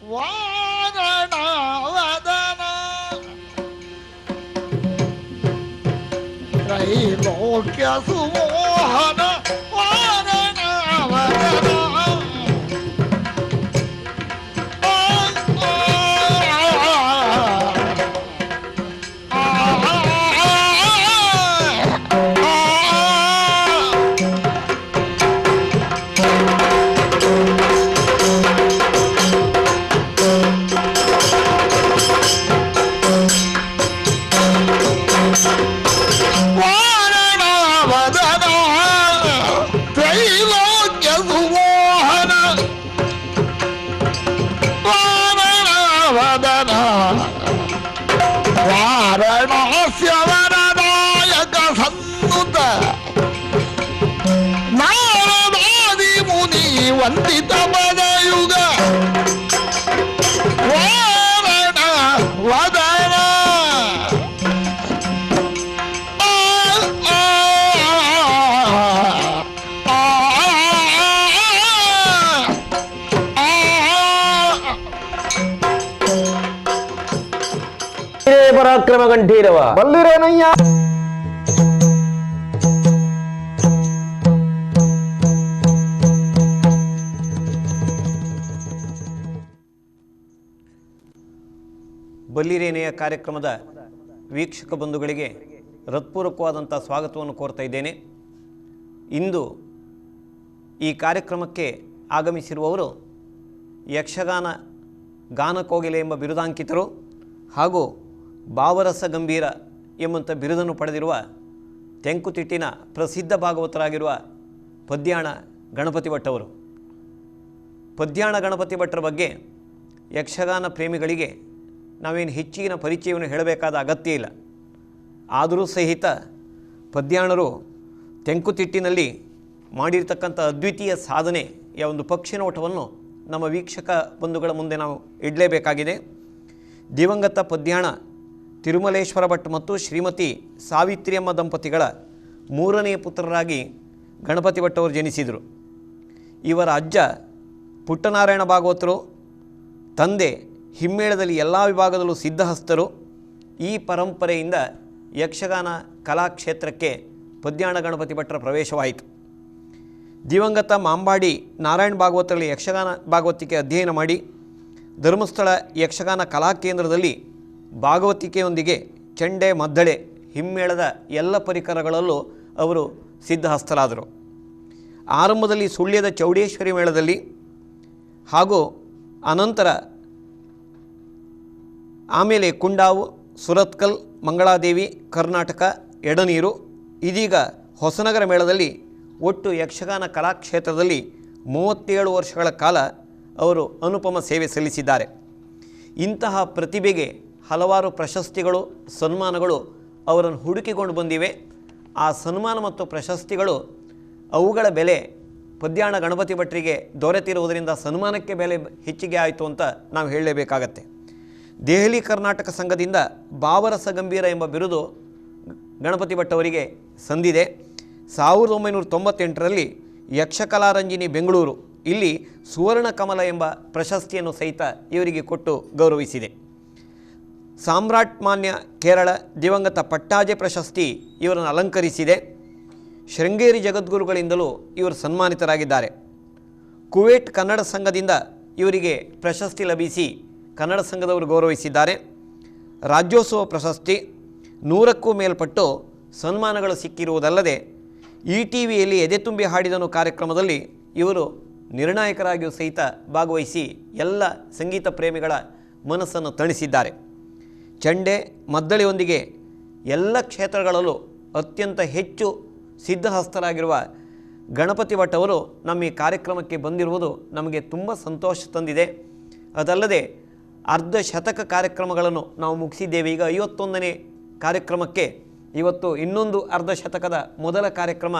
ವಾರಣವದನ ತ್ರೈಲೋಕ್ಯ ಸುಮೋಹನ ವಾರಣವದನ ವಾರಣಾಸ್ಯವರದಾಯಕ ಸನ್ನುತ ನಾರದಾದಿ ಮುನಿ ವಂದಿತ ಪದಯುಗ ವಾರಣ ವದನ ಪರಾಕ್ರಮ ಕಂಠೀರವ ಬಲ್ಲಿರೇನಯ್ಯ. ಬಲ್ಲಿರೇನೆಯ ಕಾರ್ಯಕ್ರಮದ ವೀಕ್ಷಕ ಬಂಧುಗಳಿಗೆ ಹೃತ್ಪೂರ್ವಕವಾದಂಥ ಸ್ವಾಗತವನ್ನು ಕೋರ್ತಾ ಇದ್ದೇನೆ. ಇಂದು ಈ ಕಾರ್ಯಕ್ರಮಕ್ಕೆ ಆಗಮಿಸಿರುವವರು ಯಕ್ಷಗಾನ ಗಾನಕೋಗಿಲೆ ಎಂಬ ಬಿರುದಾಂಕಿತರು ಹಾಗೂ ಭಾವರಸ ಗಂಭೀರ ಎಂಬಂಥ ಬಿರುದನ್ನು ಪಡೆದಿರುವ ತೆಂಕುತಿಟ್ಟಿನ ಪ್ರಸಿದ್ಧ ಭಾಗವತರಾಗಿರುವ ಪದ್ಯಾಣ ಗಣಪತಿ ಭಟ್ ಅವರು. ಪದ್ಯಾಣ ಗಣಪತಿ ಭಟ್ರ ಬಗ್ಗೆ ಯಕ್ಷಗಾನ ಪ್ರೇಮಿಗಳಿಗೆ ನಾವೇನು ಹೆಚ್ಚಿನ ಪರಿಚಯವನ್ನು ಹೇಳಬೇಕಾದ ಅಗತ್ಯ ಇಲ್ಲ. ಆದರೂ ಸಹಿತ ಪದ್ಯಾಣರು ತೆಂಕುತಿಟ್ಟಿನಲ್ಲಿ ಮಾಡಿರ್ತಕ್ಕಂಥ ಅದ್ವಿತೀಯ ಸಾಧನೆಯ ಒಂದು ಪಕ್ಷಿನೋಟವನ್ನು ನಮ್ಮ ವೀಕ್ಷಕ ಬಂಧುಗಳ ಮುಂದೆ ನಾವು ಇಡಲೇಬೇಕಾಗಿದೆ. ದಿವಂಗತ ಪದ್ಯಾಣ ತಿರುಮಲೇಶ್ವರ ಭಟ್ ಮತ್ತು ಶ್ರೀಮತಿ ಸಾವಿತ್ರಿಯಮ್ಮ ದಂಪತಿಗಳ ಮೂರನೆಯ ಪುತ್ರರಾಗಿ ಗಣಪತಿ ಭಟ್ ಅವರು ಜನಿಸಿದರು. ಇವರ ಅಜ್ಜ ಪುಟ್ಟನಾರಾಯಣ ಭಾಗವತರು, ತಂದೆ ಹಿಮ್ಮೇಳದಲ್ಲಿ ಎಲ್ಲ ವಿಭಾಗದಲ್ಲೂ ಸಿದ್ಧಹಸ್ತರು. ಈ ಪರಂಪರೆಯಿಂದ ಯಕ್ಷಗಾನ ಕಲಾಕ್ಷೇತ್ರಕ್ಕೆ ಪದ್ಯಾಣ ಗಣಪತಿ ಭಟ್ರ ಪ್ರವೇಶವಾಯಿತು. ದಿವಂಗತ ಮಾಂಬಾಡಿ ನಾರಾಯಣ ಭಾಗವತರಲ್ಲಿ ಯಕ್ಷಗಾನ ಭಾಗವತಿಕೆ ಅಧ್ಯಯನ ಮಾಡಿ ಧರ್ಮಸ್ಥಳ ಯಕ್ಷಗಾನ ಕಲಾಕೇಂದ್ರದಲ್ಲಿ ಭಾಗವತಿಕೆಯೊಂದಿಗೆ ಚೆಂಡೆ, ಮದ್ದಳೆ, ಹಿಮ್ಮೇಳದ ಎಲ್ಲ ಪರಿಕರಗಳಲ್ಲೂ ಅವರು ಸಿದ್ಧಹಸ್ತರಾದರು. ಆರಂಭದಲ್ಲಿ ಸುಳ್ಯದ ಚೌಡೇಶ್ವರಿ ಮೇಳದಲ್ಲಿ ಹಾಗೂ ಅನಂತರ ಆಮೇಲೆ ಕುಂಡಾವು, ಸುರತ್ಕಲ್, ಮಂಗಳಾದೇವಿ, ಕರ್ನಾಟಕ, ಎಡನೀರು, ಇದೀಗ ಹೊಸನಗರ ಮೇಳದಲ್ಲಿ ಒಟ್ಟು ಯಕ್ಷಗಾನ ಕಲಾಕ್ಷೇತ್ರದಲ್ಲಿ 37 ವರ್ಷಗಳ ಕಾಲ ಅವರು ಅನುಪಮ ಸೇವೆ ಸಲ್ಲಿಸಿದ್ದಾರೆ. ಇಂತಹ ಪ್ರತಿಭೆಗೆ ಹಲವಾರು ಪ್ರಶಸ್ತಿಗಳು, ಸನ್ಮಾನಗಳು ಅವರನ್ನು ಹುಡುಕಿಕೊಂಡು ಬಂದಿವೆ. ಆ ಸನ್ಮಾನ ಮತ್ತು ಪ್ರಶಸ್ತಿಗಳು ಅವುಗಳ ಬೆಲೆ ಪದ್ಯಾಣ ಗಣಪತಿ ಭಟ್ರಿಗೆ ದೊರೆತಿರುವುದರಿಂದ ಸನ್ಮಾನಕ್ಕೆ ಬೆಲೆ ಹೆಚ್ಚಿಗೆ ಆಯಿತು ಅಂತ ನಾವು ಹೇಳಲೇಬೇಕಾಗತ್ತೆ. ದೆಹಲಿ ಕರ್ನಾಟಕ ಸಂಘದಿಂದ ಭಾವರಸ ಗಂಭೀರ ಎಂಬ ಬಿರುದು ಗಣಪತಿ ಭಟ್ ಅವರಿಗೆ ಸಂದಿದೆ. 1998ರಲ್ಲಿ ಯಕ್ಷಕಲಾರಂಜಿನಿ ಬೆಂಗಳೂರು ಇಲ್ಲಿ ಸುವರ್ಣ ಕಮಲ ಎಂಬ ಪ್ರಶಸ್ತಿಯನ್ನು ಸಹಿತ ಇವರಿಗೆ ಕೊಟ್ಟು ಗೌರವಿಸಿದೆ. ಸಾಮ್ರಾಟ್ ಮಾನ್ಯ ಕೇರಳ ದಿವಂಗತ ಪಟ್ಟಾಜೆ ಪ್ರಶಸ್ತಿ ಇವರನ್ನು ಅಲಂಕರಿಸಿದೆ. ಶೃಂಗೇರಿ ಜಗದ್ಗುರುಗಳಿಂದಲೂ ಇವರು ಸನ್ಮಾನಿತರಾಗಿದ್ದಾರೆ. ಕುವೇಟ್ ಕನ್ನಡ ಸಂಘದಿಂದ ಇವರಿಗೆ ಪ್ರಶಸ್ತಿ ಲಭಿಸಿ ಕನ್ನಡ ಸಂಘದವರು ಗೌರವಿಸಿದ್ದಾರೆ. ರಾಜ್ಯೋತ್ಸವ ಪ್ರಶಸ್ತಿ, 100ಕ್ಕೂ ಮೇಲ್ಪಟ್ಟು ಸನ್ಮಾನಗಳು ಸಿಕ್ಕಿರುವುದಲ್ಲದೆ ETVಯಲ್ಲಿ ಎದೆ ತುಂಬಿ ಹಾಡಿದನು ಕಾರ್ಯಕ್ರಮದಲ್ಲಿ ಇವರು ನಿರ್ಣಾಯಕರಾಗಿಯೂ ಸಹಿತ ಭಾಗವಹಿಸಿ ಎಲ್ಲ ಸಂಗೀತ ಪ್ರೇಮಿಗಳ ಮನಸ್ಸನ್ನು ತಣಿಸಿದ್ದಾರೆ. ಚಂಡೆ, ಮದ್ದಳೆಯೊಂದಿಗೆ ಎಲ್ಲ ಕ್ಷೇತ್ರಗಳಲ್ಲೂ ಅತ್ಯಂತ ಹೆಚ್ಚು ಸಿದ್ಧಹಸ್ತರಾಗಿರುವ ಗಣಪತಿ ಭಟ್ ಅವರು ನಮ್ಮ ಈ ಕಾರ್ಯಕ್ರಮಕ್ಕೆ ಬಂದಿರುವುದು ನಮಗೆ ತುಂಬ ಸಂತೋಷ ತಂದಿದೆ. ಅದಲ್ಲದೆ ಅರ್ಧ ಶತಕ ಕಾರ್ಯಕ್ರಮಗಳನ್ನು ನಾವು ಮುಗಿಸಿದ್ದೇವೆ. ಈಗ 51ನೇ ಕಾರ್ಯಕ್ರಮಕ್ಕೆ ಇವತ್ತು ಇನ್ನೊಂದು ಅರ್ಧ ಶತಕದ ಮೊದಲ ಕಾರ್ಯಕ್ರಮ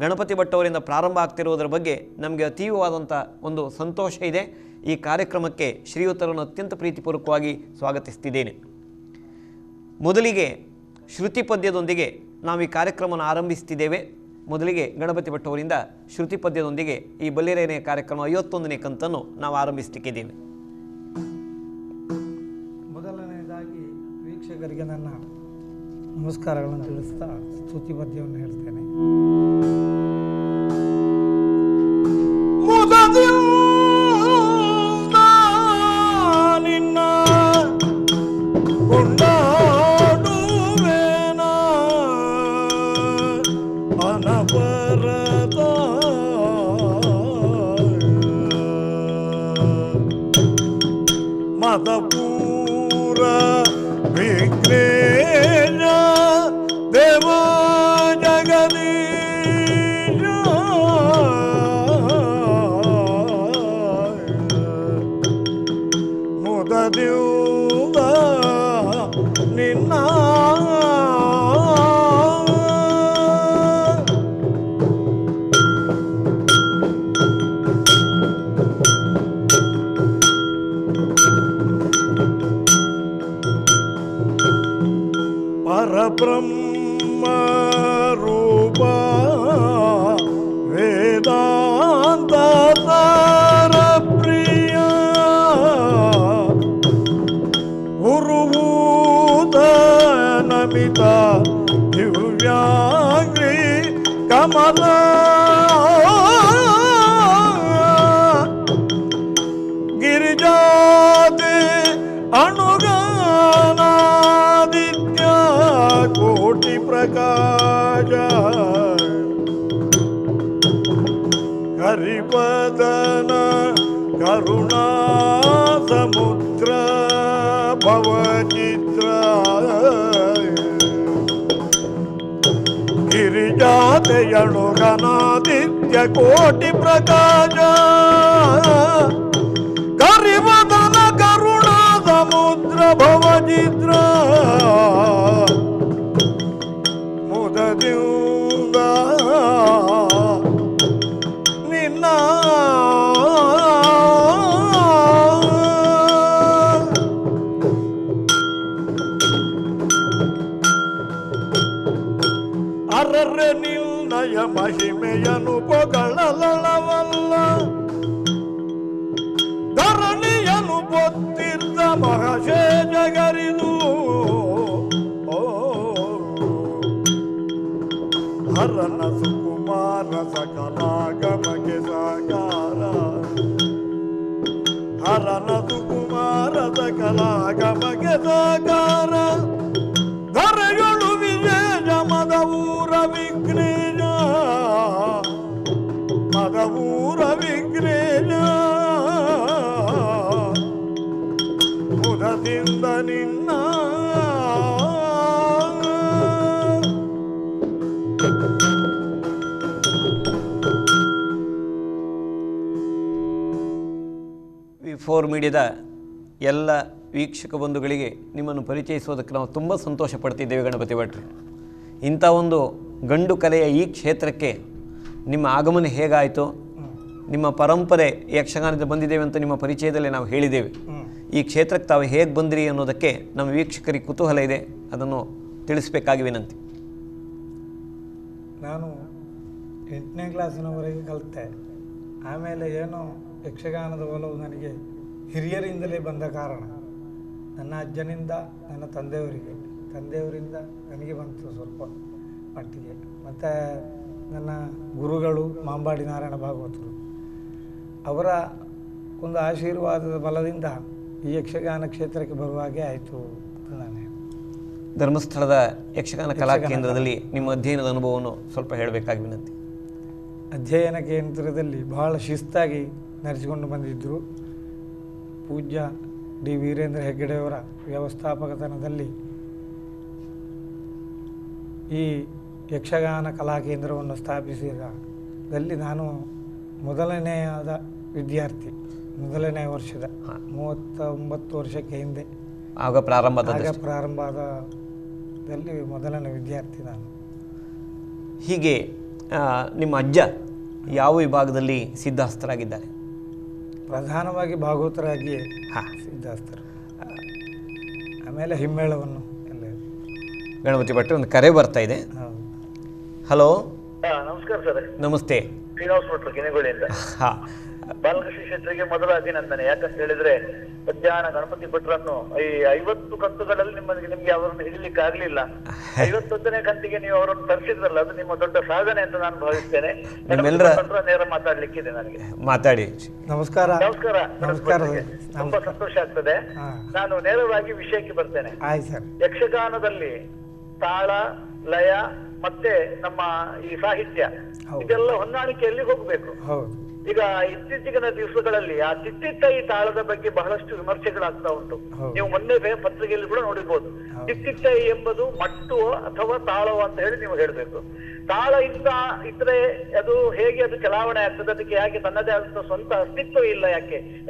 ಗಣಪತಿ ಭಟ್ ಅವರಿಂದ ಪ್ರಾರಂಭ ಆಗ್ತಿರುವುದರ ಬಗ್ಗೆ ನಮಗೆ ಅತೀವವಾದಂಥ ಒಂದು ಸಂತೋಷ ಇದೆ. ಈ ಕಾರ್ಯಕ್ರಮಕ್ಕೆ ಶ್ರೀಯುತರನ್ನು ಅತ್ಯಂತ ಪ್ರೀತಿಪೂರ್ವಕವಾಗಿ ಸ್ವಾಗತಿಸ್ತಿದ್ದೇನೆ. ಮೊದಲಿಗೆ ಶ್ರುತಿ ಪದ್ಯದೊಂದಿಗೆ ನಾವು ಈ ಕಾರ್ಯಕ್ರಮವನ್ನು ಆರಂಭಿಸ್ತಿದ್ದೇವೆ. ಮೊದಲಿಗೆ ಗಣಪತಿ ಭಟ್ ಅವರಿಂದ ಶ್ರುತಿ ಪದ್ಯದೊಂದಿಗೆ ಈ ಬಲ್ಲಿರೇನೆಯ ಕಾರ್ಯಕ್ರಮ 51ನೇ ಕಂತನ್ನು ನಾವು ಆರಂಭಿಸ್ತಿದ್ದೇವೆ. ವೀಕ್ಷಕರಿಗೆ ನನ್ನ ನಮಸ್ಕಾರಗಳನ್ನು ತಿಳಿಸ್ತಾ ಸ್ತುತಿ ಪದ್ಯವನ್ನು ಹೇಳ್ತೇನೆ. ನಿನ್ನ ಕೊಂಡಾಡುವೆನ ಅನವರತ ಮದಪೂರ ವಿಘ್ನೇಶ ದೇವ ಜಗದೀಶ ಮುದದಿಯುಗ ನಿನ್ನ ಪರಬ್ರಹ್ಮ ರೂಪ ವೇದಾಂತ ಸಾರ ಪ್ರಿಯ ಗುರುಭೂತ ನಮಿತ ದಿವ್ಯಾಂಗ್ರಿ ಕಮಲ ಗಿರಿಜಾತಿ ಅಣುಗಾನಾದಿತ್ಯ ಕೋಟಿ ಪ್ರಕಾಶ ಹರಿಪದನ ಕರುಣಾ ಸಮುದ್ರ ಭವಚಿತ್ರ ಗಿರಿಜಾತೆಯಣುಗನಾದಿತ್ಯ ಕೋಟಿ ಪ್ರಕಾಶ ಕರಿವದನ ಕರುಣಾ ಸಮುದ್ರ ಭವಚಿತ್ರ ಮುದದಿಂದ ನಿನ್ನ ಅರರೆ ನಿಲ್ನಯ ಮಹಿಮೆಯನು ಪೊಗಳಲವಲ್ಲ ಧರಣಿಯನು ಪೊತ್ತಿರ್ದ ಮಹಶೇಜಗರಿದು ಹರನ ಸುಕುಮಾರ ಸಕಲಾಗಮಗೆ ಸಾಕಾರ ಹರನ ಸುಕುಮಾರ ಸಕಲಾಗಮಗೆ ಸಾಕಾರ ಧರೆಯೊಳು ವಿಜಯ ಮದವೂರ ವಿಘ್ನೇಶ ಮದವೂರ ವಿಘ್ನೇಶ ಮುದದಿಂದ ನಿನ್ನ ವಿ4 ಮೀಡಿಯಾದ ಎಲ್ಲ ವೀಕ್ಷಕ ಬಂಧುಗಳಿಗೆ ನಿಮ್ಮನ್ನು ಪರಿಚಯಿಸೋದಕ್ಕೆ ನಾವು ತುಂಬ ಸಂತೋಷ ಪಡ್ತಿದ್ದೇವೆ ಗಣಪತಿ ಭಟ್ರು. ಇಂಥ ಒಂದು ಗಂಡು ಕಲೆಯ ಈ ಕ್ಷೇತ್ರಕ್ಕೆ ನಿಮ್ಮ ಆಗಮನ ಹೇಗಾಯಿತು, ನಿಮ್ಮ ಪರಂಪರೆ ಯಕ್ಷಗಾನದ ಬಂದಿದ್ದೇವೆ ಅಂತ ನಿಮ್ಮ ಪರಿಚಯದಲ್ಲೇ ನಾವು ಹೇಳಿದ್ದೇವೆ. ಈ ಕ್ಷೇತ್ರಕ್ಕೆ ತಾವು ಹೇಗೆ ಬಂದಿರಿ ಅನ್ನೋದಕ್ಕೆ ನಮ್ಮ ವೀಕ್ಷಕರಿಗೆ ಕುತೂಹಲ ಇದೆ, ಅದನ್ನು ತಿಳಿಸಬೇಕಾಗಿ ವಿನಂತಿ. ನಾನು 8ನೇ ಕ್ಲಾಸಿನವರೆಗೆ ಕಲಿತೆ. ಆಮೇಲೆ ಏನೋ ಯಕ್ಷಗಾನದ ಒಲವು ನನಗೆ ಹಿರಿಯರಿಂದಲೇ ಬಂದ ಕಾರಣ ನನ್ನ ಅಜ್ಜನಿಂದ ನನ್ನ ತಂದೆಯವರಿಂದ ನನಗೆ ಬಂತು ಸ್ವಲ್ಪ ಮಟ್ಟಿಗೆ. ಮತ್ತು ನನ್ನ ಗುರುಗಳು ಮಾಂಬಾಡಿ ನಾರಾಯಣ ಭಾಗವತರು ಅವರ ಒಂದು ಆಶೀರ್ವಾದದ ಬಲದಿಂದ ಈ ಯಕ್ಷಗಾನ ಕ್ಷೇತ್ರಕ್ಕೆ ಬರುವ ಹಾಗೆ ಆಯಿತು ಅಂತ ನಾನು. ಧರ್ಮಸ್ಥಳದ ಯಕ್ಷಗಾನ ಕಲಾ ಕೇಂದ್ರದಲ್ಲಿ ನಿಮ್ಮ ಅಧ್ಯಯನದ ಅನುಭವವನ್ನು ಸ್ವಲ್ಪ ಹೇಳಬೇಕಾಗಿ ವಿನಂತಿ. ಅಧ್ಯಯನ ಕೇಂದ್ರದಲ್ಲಿ ಬಹಳ ಶಿಸ್ತಾಗಿ ನಡೆಸಿಕೊಂಡು ಬಂದಿದ್ದರು. ಪೂಜ್ಯ ಡಿ ವೀರೇಂದ್ರ ಹೆಗ್ಗಡೆಯವರ ವ್ಯವಸ್ಥಾಪಕತನದಲ್ಲಿ ಈ ಯಕ್ಷಗಾನ ಕಲಾ ಕೇಂದ್ರವನ್ನು ಸ್ಥಾಪಿಸಿದಲ್ಲಿ ನಾನು ಮೊದಲನೆಯಾದ ವಿದ್ಯಾರ್ಥಿ, ಮೊದಲನೇ ವರ್ಷದ 39 ವರ್ಷಕ್ಕೆ ಹಿಂದೆ ಆಗ ಪ್ರಾರಂಭದಲ್ಲಿ ಮೊದಲನೇ ವಿದ್ಯಾರ್ಥಿ ನಾನು. ಹೀಗೆ ನಿಮ್ಮ ಅಜ್ಜ ಯಾವ ವಿಭಾಗದಲ್ಲಿ ಸಿದ್ಧಹಸ್ತರಾಗಿದ್ದಾರೆ? ಪ್ರಧಾನವಾಗಿ ಭಾಗವತರಾಗಿ ಸಿದ್ಧಹಸ್ತರು. ಆಮೇಲೆ ಹಿಮ್ಮೇಳವನ್ನು ಎಲ್ಲ. ಗಣಪತಿ ಭಟ್ರು ಒಂದು ಕರೆ ಬರ್ತಾ ಇದೆ. ಹೌದು. ಹಲೋ, ನಮಸ್ಕಾರ ಸರ್. ನಮಸ್ತೆ. ಶ್ರೀನಿವಾಸ ಭಟ್ರು ಕಿನೆಗೋಳಿಯಿಂದ. ಹಾಂ, ಬಾಲಕೃಷ್ಣ ಶೆಟ್ಟರಿಗೆ ಮೊದಲ ಅಭಿನಂದನೆ. ಯಾಕಂತ ಹೇಳಿದ್ರೆ ಮಧ್ಯಾಹ್ನ ಗಣಪತಿ ಭಟ್ರನ್ನು ಈ 50 ಕಂತುಗಳಲ್ಲಿ ನಿಮ್ಗೆ ಅವರನ್ನು ಹಿಡಿಲಿಕ್ಕೆ ಆಗ್ಲಿಲ್ಲ. 51ನೇ ಕಂತಿಗೆ ನೀವು ಅವರನ್ನು ತರಿಸಿದ್ರಲ್ಲ, ಅದು ನಿಮ್ಮ ದೊಡ್ಡ ಸಾಧನೆ ಅಂತ ನಾನು ಭಾವಿಸ್ತೇನೆ. ನೇರ ಮಾತಾಡ್ಲಿಕ್ಕಿದೆ ನನಗೆ. ಮಾತಾಡಿ. ನಮಸ್ಕಾರ. ನಮಸ್ಕಾರ. ನಮಸ್ಕಾರ. ತುಂಬಾ ಸಂತೋಷ ಆಗ್ತದೆ. ನಾನು ನೇರವಾಗಿ ವಿಷಯಕ್ಕೆ ಬರ್ತೇನೆ. ಯಕ್ಷಗಾನದಲ್ಲಿ ತಾಳ, ಲಯ ಮತ್ತೆ ನಮ್ಮ ಈ ಸಾಹಿತ್ಯ ಇದೆಲ್ಲ ಹೊಂದಾಣಿಕೆಯಲ್ಲಿ ಹೋಗ್ಬೇಕು. ಈಗ ಇತ್ತೀಚಿನ ದಿವಸಗಳಲ್ಲಿ ಆ ತಿತ್ತಿತ್ತೈ ತಾಳದ ಬಗ್ಗೆ ಬಹಳಷ್ಟು ವಿಮರ್ಶೆಗಳಾಗ್ತಾ ಉಂಟು. ನೀವು ಮೊನ್ನೆ ಪತ್ರಿಕೆಯಲ್ಲಿ ಕೂಡ ನೋಡಿರ್ಬೋದು. ತಿತ್ತಿತ್ತೈ ಎಂಬುದು ಮಟ್ಟು ಅಥವಾ ತಾಳವ ಅಂತ ಹೇಳಿ ನೀವು ಹೇಳ್ಬೇಕು. ತಾಳ ಇದ್ರೆ ಅದು ಹೇಗೆ ಅದು ಚಲಾವಣೆ ಆಗ್ತದೆ, ಅದಕ್ಕೆ ಯಾಕೆ ತನ್ನದೇ ಆದಂತ ಸ್ವಂತ ಅಸ್ತಿತ್ವ ಇಲ್ಲ.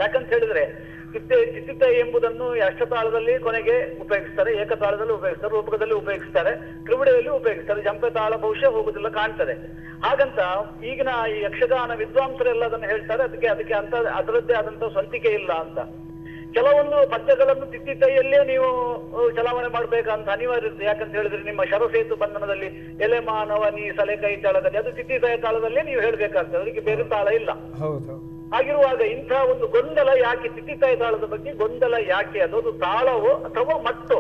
ಯಾಕಂತ ಹೇಳಿದ್ರೆ ತಿತ್ತಿತ್ತೈ ಎಂಬುದನ್ನು ಅಷ್ಟತಾಳದಲ್ಲಿ ಕೊನೆಗೆ ಉಪಯೋಗಿಸ್ತಾರೆ, ಏಕತಾಳದಲ್ಲಿ ಉಪಯೋಗಿಸ್ತಾರೆ, ರೂಪಕದಲ್ಲಿ ಉಪಯೋಗಿಸ್ತಾರೆ, ತ್ರಿವಿಡೆಯಲ್ಲಿ ಉಪಯೋಗಿಸ್ತಾರೆ. ಜಂಪೆ ತಾಳ ಬಹುಶಃ ಹೋಗುದಿಲ್ಲ ಕಾಣ್ತದೆ. ಹಾಗಂತ ಈಗಿನ ಈ ಯಕ್ಷಗಾನ ವಿದ್ವಾಂಸರೆಲ್ಲ ಅದನ್ನು ಹೇಳ್ತಾರೆ, ಅದಕ್ಕೆ ಅಂತ ಅದರದ್ದೇ ಆದಂತ ಸ್ವಂತಿಕೆ ಇಲ್ಲ ಅಂತ. ಕೆಲವೊಂದು ಪದ್ಯಗಳನ್ನು ತಿತ್ತಿತ್ತೈಯಲ್ಲೇ ನೀವು ಚಲಾವಣೆ ಮಾಡ್ಬೇಕಂತ ಅನಿವಾರ್ಯ ಇರುತ್ತೆ. ಯಾಕಂತ ಹೇಳಿದ್ರೆ ನಿಮ್ಮ ಶರಸೇತು ಬಂಧನದಲ್ಲಿ ಎಲೆ ಮಾನವ ನೀ ಸಲೆ ಕೈ ತಾಳದಲ್ಲಿ ಅದು ತಿತ್ತಿತ್ತೈ ತಾಳದಲ್ಲೇ ನೀವು ಹೇಳ್ಬೇಕಾಗ್ತದೆ, ಅದಕ್ಕೆ ಬೇರೆ ತಾಳ ಇಲ್ಲ. ಹಾಗಿರುವಾಗ ಇಂಥ ಒಂದು ಗೊಂದಲ ಯಾಕೆ? ತಿತ್ತಿತ್ತೈ ತಾಳದ ಬಗ್ಗೆ ಗೊಂದಲ ಯಾಕೆ? ಅದು ತಾಳವೋ ಅಥವಾ ಮಟ್ಟು?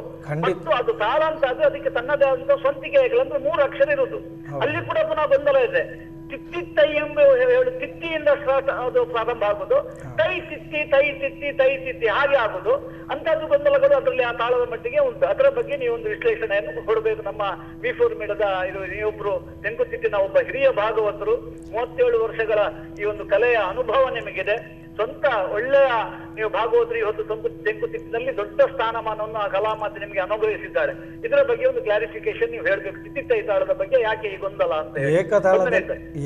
ಅದು ತಾಳ ಅಂತ ಆದ್ರೆ ಅದಕ್ಕೆ ತನ್ನದೇ ಆದಂತ ಸ್ವಂತಿಕೆ ಆಗಿಲ್ಲ. ಅಂದ್ರೆ 3 ಅಕ್ಷರ ಇರುವುದು, ಅಲ್ಲಿ ಕೂಡ ಪುನಃ ಗೊಂದಲ ಇದೆ. ತಿತ್ತಿತ್ತೈ ಎಂಬ ಹೇಳು, ತಿತ್ತಿಯಿಂದ ಅದು ಪ್ರಾರಂಭ ಆಗುದು, ತೈ ತಿತ್ತಿ ತೈ ತಿತ್ತಿ ತೈ ತಿತ್ತಿ ಹಾಗೆ ಆಗುದು. ಅಂತದ್ದು ಗೊಂದಲಗಳು ಅದರಲ್ಲಿ ಆ ತಾಳದ ಮಟ್ಟಿಗೆ ಉಂಟು. ಅದರ ಬಗ್ಗೆ ನೀವೊಂದು ವಿಶ್ಲೇಷಣೆಯನ್ನು ಕೊಡಬೇಕು. ನಮ್ಮ V4 ಮೀಡಿಯಾದ ನೀವೊಬ್ರು ತೆಂಕುತಿಟ್ಟಿನ ಒಬ್ಬ ಹಿರಿಯ ಭಾಗವತರು, 37 ವರ್ಷಗಳ ಈ ಒಂದು ಕಲೆಯ ಅನುಭವ ನಿಮಗಿದೆ. ಸ್ವಂತ ಒಳ್ಳೆಯ ನೀವು ಭಾಗವತರು ಇವತ್ತು ತೆಂಕುತಿಟ್ಟಿನಲ್ಲಿ ದೊಡ್ಡ ಸ್ಥಾನಮಾನವನ್ನು ಆ ಕಲಾಮಾತೆ ನಿಮಗೆ ಅನುಗ್ರಹಿಸಿದ್ದಾರೆ. ಇದರ ಬಗ್ಗೆ ಒಂದು ಕ್ಲಾರಿಫಿಕೇಶನ್ ನೀವು ಹೇಳ್ಬೇಕು. ತಿತ್ತಿತ್ತೈ ತಾಳದ ಬಗ್ಗೆ ಯಾಕೆ ಈ ಗೊಂದಲ ಅಂತ?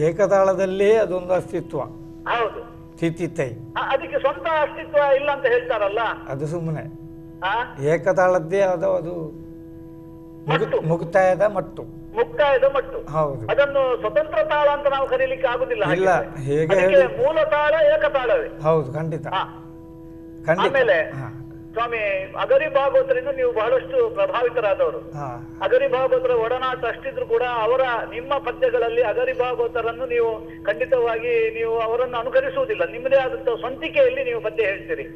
ಏಕತಾಳದಲ್ಲಿ ಅದೊಂದು ಅಸ್ತಿತ್ವ. ಹೌದು, ತಿತ್ತಿತ್ತೈ ಅದಕ್ಕೆ ಸ್ವಂತ ಅಸ್ತಿತ್ವ ಇಲ್ಲ ಅಂತ ಹೇಳ್ತಾರಲ್ಲ, ಅದು ಸುಮ್ಮನೆ. ಏಕತಾಳದ್ದೇ ಅದು ಮುಕ್ತಾಯದ ಮಟ್ಟು. ಹೌದು, ಅದನ್ನು ಸ್ವತಂತ್ರ ತಾಳ ಅಂತ ನಾವು ಕರೀಲಿಕ್ಕೆ ಆಗುದಿಲ್ಲ. ಮೂಲ ತಾಳ ಏಕತಾಳವೇ. ಹೌದು, ಖಂಡಿತ. ಆಮೇಲೆ ಸ್ವಾಮಿ ಅಗರಿ ಭಾಗವತರಿಂದ ನೀವು ಬಹಳಷ್ಟು ಪ್ರಭಾವಿತರಾದವರು. ಅಗರಿ ಭಾಗವತರ ಒಡನಾಟ ಅಷ್ಟಿದ್ರು ಕೂಡ ನಿಮ್ಮ ಪದ್ಯಗಳಲ್ಲಿ ಅಗರಿ ಭಾಗವತರನ್ನು ನೀವು ಖಂಡಿತವಾಗಿ ನೀವು ಅವರನ್ನು ಅನುಕರಿಸುವುದಿಲ್ಲ. ನಿಮ್ಮದೇ ಆದಂತಹ ಸ್ವಂತಿಕೆಯಲ್ಲಿ ನೀವು ಪದ್ಯ ಹೇಳ್ತೀರಿ.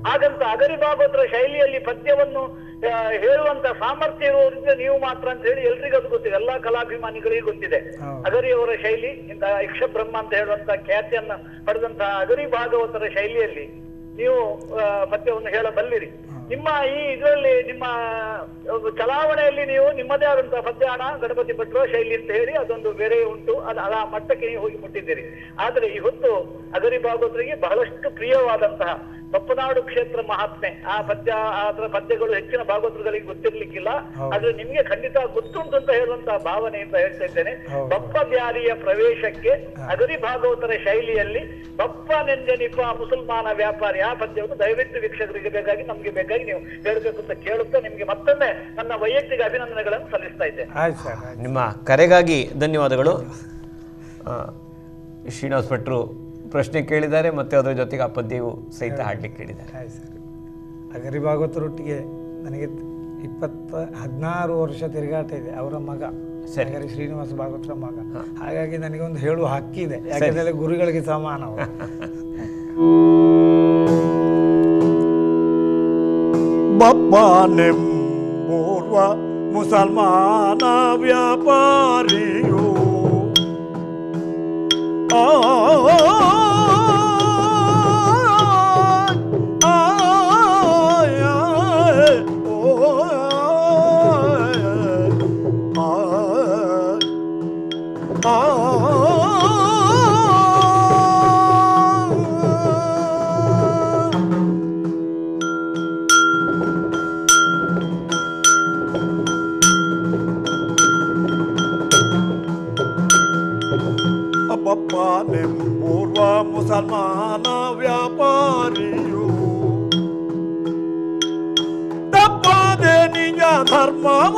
ಹಾಗಂತ ಅಗರಿ ಭಾಗವತರ ಶೈಲಿಯಲ್ಲಿ ಪದ್ಯವನ್ನು ಹೇಳುವಂತ ಸಾಮರ್ಥ್ಯ ಇರುವುದರಿಂದ ನೀವು ಮಾತ್ರ ಅಂತ ಹೇಳಿ ಎಲ್ರಿಗೂ ಅದು ಗೊತ್ತಿದೆ, ಎಲ್ಲಾ ಕಲಾಭಿಮಾನಿಗಳಿಗೆ ಗೊತ್ತಿದೆ. ಅಗರಿಯವರ ಶೈಲಿ ಇಂತ ಯಕ್ಷ ಬ್ರಹ್ಮ ಅಂತ ಹೇಳುವಂತ ಖ್ಯಾತಿಯನ್ನ ಪಡೆದಂತಹ ಅಗರಿ ಭಾಗವತರ ಶೈಲಿಯಲ್ಲಿ ನೀವು ಪದ್ಯವನ್ನು ಹೇಳಬಲ್ಲಿರಿ. ನಿಮ್ಮ ಈ ಇದರಲ್ಲಿ ನಿಮ್ಮ ಚಲಾವಣೆಯಲ್ಲಿ ನೀವು ನಿಮ್ಮದೇ ಆದಂತಹ ಪದ್ಯಾಣ ಗಣಪತಿ ಭಟ್ರ ಶೈಲಿ ಅಂತ ಹೇಳಿ ಅದೊಂದು ಬೇರೆ ಉಂಟು. ಆ ಮಟ್ಟಕ್ಕೆ ನೀವು ಹೋಗಿ ಮುಟ್ಟಿದ್ದೀರಿ. ಆದ್ರೆ ಈ ಹೊತ್ತು ಅಗರಿ ಭಾಗವತರಿಗೆ ಬಹಳಷ್ಟು ಪ್ರಿಯವಾದಂತಹ ಬಪ್ಪನಾಡು ಕ್ಷೇತ್ರ ಮಹಾತ್ಮೆ ಅದರ ಪದ್ಯಗಳು ಹೆಚ್ಚಿನ ಭಾಗವತರುಗಳಿಗೆ ಗೊತ್ತಿರ್ಲಿಕ್ಕಿಲ್ಲ. ಆದ್ರೆ ನಿಮ್ಗೆ ಖಂಡಿತ ಗೊತ್ತುಂಟು ಅಂತ ಹೇಳುವಂತಹ ಭಾವನೆಯಿಂದ ಹೇಳ್ತಾ ಇದ್ದೇನೆ. ಬಪ್ಪ ಬ್ಯಾರಿಯ ಪ್ರವೇಶಕ್ಕೆ ಅಗರಿ ಭಾಗವತರ ಶೈಲಿಯಲ್ಲಿ ಬಪ್ಪ ನೆಂಜನಿಪ ಮುಸಲ್ಮಾನ ವ್ಯಾಪಾರಿ ಆ ಪದ್ಯವನ್ನು ದಯವಿಟ್ಟು ವೀಕ್ಷಕರಿಗೆ ಬೇಕಾಗಿ ನಮ್ಗೆ ಬೇಕಾಗಿ ನೀವು ಹೇಳಬೇಕು ಅಂತ ಕೇಳುತ್ತಾ ನಿಮ್ಗೆ ಮತ್ತೊಮ್ಮೆ ನನ್ನ ವೈಯಕ್ತಿಕ ಅಭಿನಂದನೆಗಳನ್ನು ಸಲ್ಲಿಸ್ತಾ ಇದ್ದೇನೆ. ನಿಮ್ಮ ಕರೆಗಾಗಿ ಧನ್ಯವಾದಗಳು. ಶ್ರೀನಿವಾಸ್ ಭಟ್ರು ಪ್ರಶ್ನೆ ಕೇಳಿದ್ದಾರೆ ಮತ್ತು ಅದರ ಜೊತೆಗೆ ಆ ಪದ್ಯವು ಸಹಿತ ಹಾಡ್ಲಿಕ್ಕೆ ಕೇಳಿದ್ದಾರೆ. ಅಗರಿ ಭಾಗವತರೊಟ್ಟಿಗೆ ನನಗೆ 16 ವರ್ಷ ತಿರುಗಾಟ ಇದೆ. ಅವರ ಮಗ ಅಗರಿ ಶ್ರೀನಿವಾಸ ಭಾಗವತರ ಮಗ. ಹಾಗಾಗಿ ನನಗೆ ಒಂದು ಹೇಳುವ ಹಕ್ಕಿದೆ, ಯಾಕೆಂದರೆ ಗುರುಗಳಿಗೆ ಸಮಾನ ಅವರು. ಬಪ್ಪನೆಂಬೂರ್ವ ಮುಸಲ್ಮಾನ ವ್ಯಾಪಾರಿಯು ಬಪ್ಪನೆಂಬೂರ್ವ ಮುಸಲ್ಮಾನ ವ್ಯಾಪಾರಿಯು ತಪ್ಪದೆ ನಿಜ ಧರ್ಮವ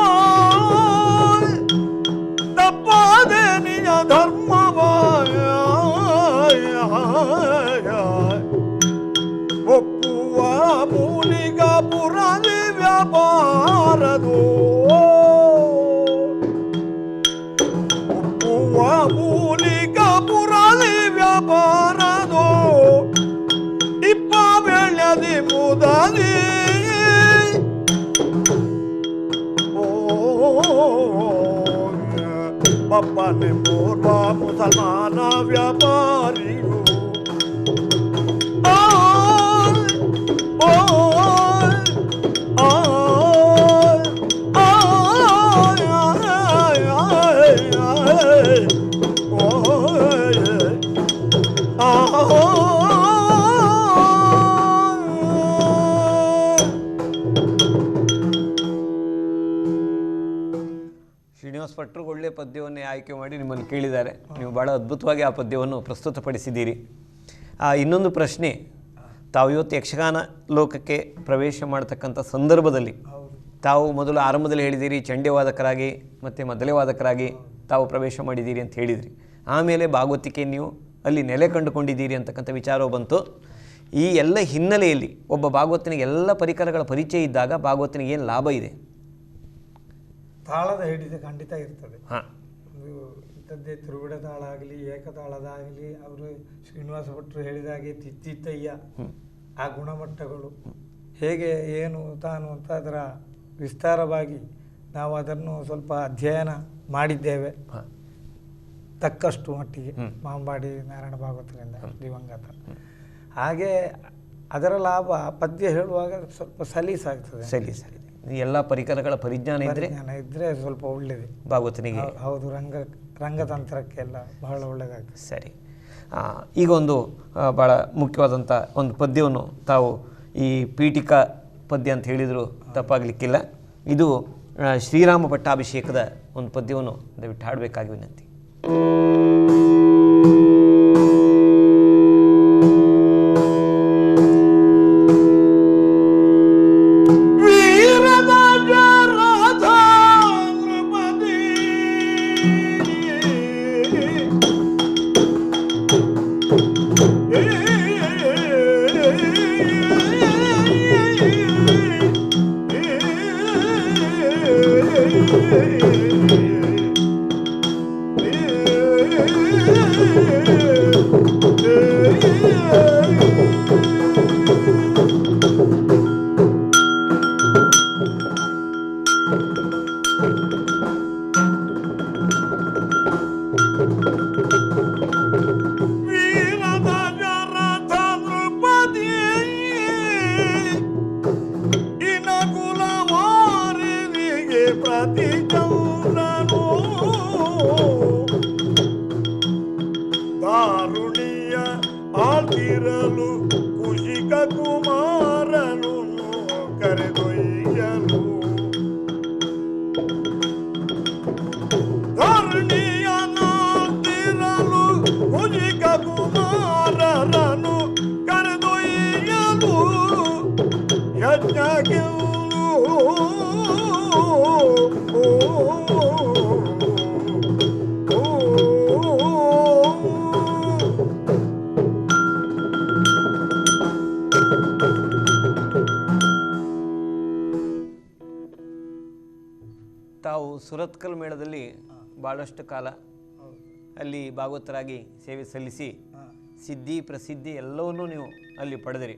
ಒಪ್ಪುವ ಮೂಲಿಗ ಪುರಲಿ ವ್ಯಾಪಾರದು ಒಪ್ಪುವ ಮೂಲಿಗ ಪುರಲಿ ವ್ಯಾಪಾರದು ಯುಧದಿ ಪಪ್ಪನೆಂಬುವ ಮುಸಲ್ಮಾನ ವ್ಯಾಪಾರಿಯು ಶ್ರೀನಿವಾಸ ಭಟ್ರು ಒಳ್ಳೆಯ ಪದ್ಯವನ್ನೇ ಆಯ್ಕೆ ಮಾಡಿ ನಿಮ್ಮನ್ನು ಕೇಳಿದ್ದಾರೆ. ನೀವು ಭಾಳ ಅದ್ಭುತವಾಗಿ ಆ ಪದ್ಯವನ್ನು ಪ್ರಸ್ತುತಪಡಿಸಿದ್ದೀರಿ. ಇನ್ನೊಂದು ಪ್ರಶ್ನೆ, ತಾವು ಇವತ್ತು ಯಕ್ಷಗಾನ ಲೋಕಕ್ಕೆ ಪ್ರವೇಶ ಮಾಡತಕ್ಕಂಥ ಸಂದರ್ಭದಲ್ಲಿ ತಾವು ಮೊದಲು ಆರಂಭದಲ್ಲಿ ಹೇಳಿದ್ದೀರಿ ಚಂಡ್ಯವಾದಕರಾಗಿ ಮತ್ತು ಮದ್ದಲೆ ವಾದಕರಾಗಿ ತಾವು ಪ್ರವೇಶ ಮಾಡಿದ್ದೀರಿ ಅಂತ ಹೇಳಿದಿರಿ. ಆಮೇಲೆ ಭಾಗವತಿಕೆ ನೀವು ಅಲ್ಲಿ ನೆಲೆ ಕಂಡುಕೊಂಡಿದ್ದೀರಿ ಅಂತಕ್ಕಂಥ ವಿಚಾರವು ಬಂತು. ಈ ಎಲ್ಲ ಹಿನ್ನೆಲೆಯಲ್ಲಿ ಒಬ್ಬ ಭಾಗವತನಿಗೆ ಎಲ್ಲ ಪರಿಕರಗಳ ಪರಿಚಯ ಇದ್ದಾಗ ಭಾಗವತನಿಗೆ ಏನು ಲಾಭ ಇದೆ? ತಾಳದ ಹಿಡಿತ ಖಂಡಿತ ಇರ್ತದೆ. ಹಾಂ, ಇಂಥದ್ದೇ ತಿರುವಿಡ ತಾಳ ಆಗಲಿ ಏಕತಾಳದಾಗಲಿ ಅವರು ಶ್ರೀನಿವಾಸ ಭಟ್ರು ಹೇಳಿದಾಗೆ ತಿತ್ತಿತ್ತಯ್ಯ ಆ ಗುಣಮಟ್ಟಗಳು ಹೇಗೆ ಏನು ತಾನು ಅಂತ ಅದರ ವಿಸ್ತಾರವಾಗಿ ನಾವು ಅದನ್ನು ಸ್ವಲ್ಪ ಅಧ್ಯಯನ ಮಾಡಿದ್ದೇವೆ ತಕ್ಕಷ್ಟು ಮಟ್ಟಿಗೆ ಮಾಂಬಾಡಿ ನಾರಾಯಣ ಭಾಗವತರಿಂದ ದಿವಂಗತ. ಹಾಗೆ ಅದರ ಲಾಭ ಪದ್ಯ ಹೇಳುವಾಗ ಸ್ವಲ್ಪ ಸಲೀಸಾಗ್ತದೆ. ಸರಿ ಎಲ್ಲ ಪರಿಕರಗಳ ಪರಿಜ್ಞಾನ ಇದ್ರೆ ಸ್ವಲ್ಪ ಒಳ್ಳೆಯದು ಭಾಗವತನಿಗೆ. ಹೌದು, ರಂಗತಂತ್ರಕ್ಕೆಲ್ಲ ಬಹಳ ಒಳ್ಳೆಯದಾಗ್ತದೆ. ಸರಿ, ಈಗ ಒಂದು ಭಾಳ ಮುಖ್ಯವಾದಂಥ ಒಂದು ಪದ್ಯವನ್ನು ತಾವು ಈ ಪೀಠಿಕಾ ಪದ್ಯ ಅಂತ ಹೇಳಿದರೂ ತಪ್ಪಾಗಲಿಕ್ಕಿಲ್ಲ. ಇದು ಶ್ರೀರಾಮ ಪಟ್ಟಾಭಿಷೇಕದ ಒಂದು ಪದ್ಯವನ್ನು ದಯವಿಟ್ಟು ಹಾಡಬೇಕಾಗಿ ವಿನಂತಿ. ದಾರುಣಿಯ ಆತಿರಲು ಕುಶಿಕ ಕುಮಾರನು ಕರೆದೊಯ್ಯಲು ದಾರುಣಿಯ ನಾತಿರಲು ಕುಶಿಕ ಕುಮಾರನು ಕರೆದೊಯ್ಯಲು ಯಜ್ಞಕ್ಕೆ ತಾವು ಸುರತ್ಕಲ್ ಮೇಳದಲ್ಲಿ ಭಾಳಷ್ಟು ಕಾಲ ಅಲ್ಲಿ ಭಾಗವತರಾಗಿ ಸೇವೆ ಸಲ್ಲಿಸಿ ಸಿದ್ಧಿ ಪ್ರಸಿದ್ಧಿ ಎಲ್ಲವನ್ನೂ ನೀವು ಅಲ್ಲಿ ಪಡೆದಿರಿ.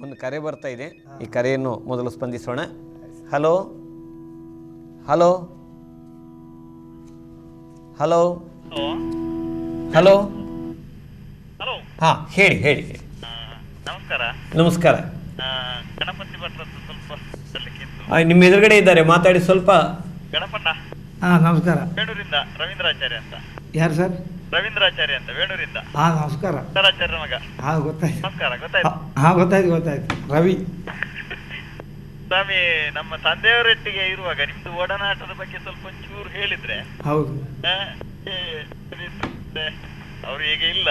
ಒಂದು ಕರೆ ಬರ್ತಾ ಇದೆ, ಈ ಕರೆಯನ್ನು ಮೊದಲು ಸ್ಪಂದಿಸೋಣ. Hello hello hello hello hello, ಹಾಂ, ಹೇಳಿ ಹೇಳಿ. ನಮಸ್ಕಾರ. ನಮಸ್ಕಾರ. ಗಣಪತಿ ಭಟ್ರದ್ದು ಸ್ವಲ್ಪ ಹೇಳಲಿಕ್ಕಿತ್ತು. ನಿಮ್ಮ ಎದುರುಗಡೆ ಇದ್ದಾರೆ, ಮಾತಾಡಿ ಸ್ವಲ್ಪ. ಗಣಪಣ್ಣ. ನಮಸ್ಕಾರ. ವೇಣೂರಿಂದ ರವೀಂದ್ರಾಚಾರ್ಯ ಅಂತ. ಯಾರು ಸರ್? ರವೀಂದ್ರಾಚಾರ್ಯ ಅಂತ, ವೇಣೂರಿಂದ. ನಮಸ್ಕಾರ. ಉತ್ತರಾಚಾರ್ಯ ಮಗ. ಗೊತ್ತಾಯ್ತು. ನಮಸ್ಕಾರ. ಗೊತ್ತಾಯ್ತು. ಗೊತ್ತಾಯ್ತು. ರವಿ ಸ್ವಾಮಿ, ನಮ್ಮ ತಂದೆಯವರೊಟ್ಟಿಗೆ ಇರುವಾಗ ನಿಮ್ದು ಒಡನಾಟದ ಬಗ್ಗೆ ಸ್ವಲ್ಪ ಒಂಚೂರು ಹೇಳಿದ್ರೆ. ಹೌದು. ಅವ್ರು ಈಗ ಇಲ್ಲ,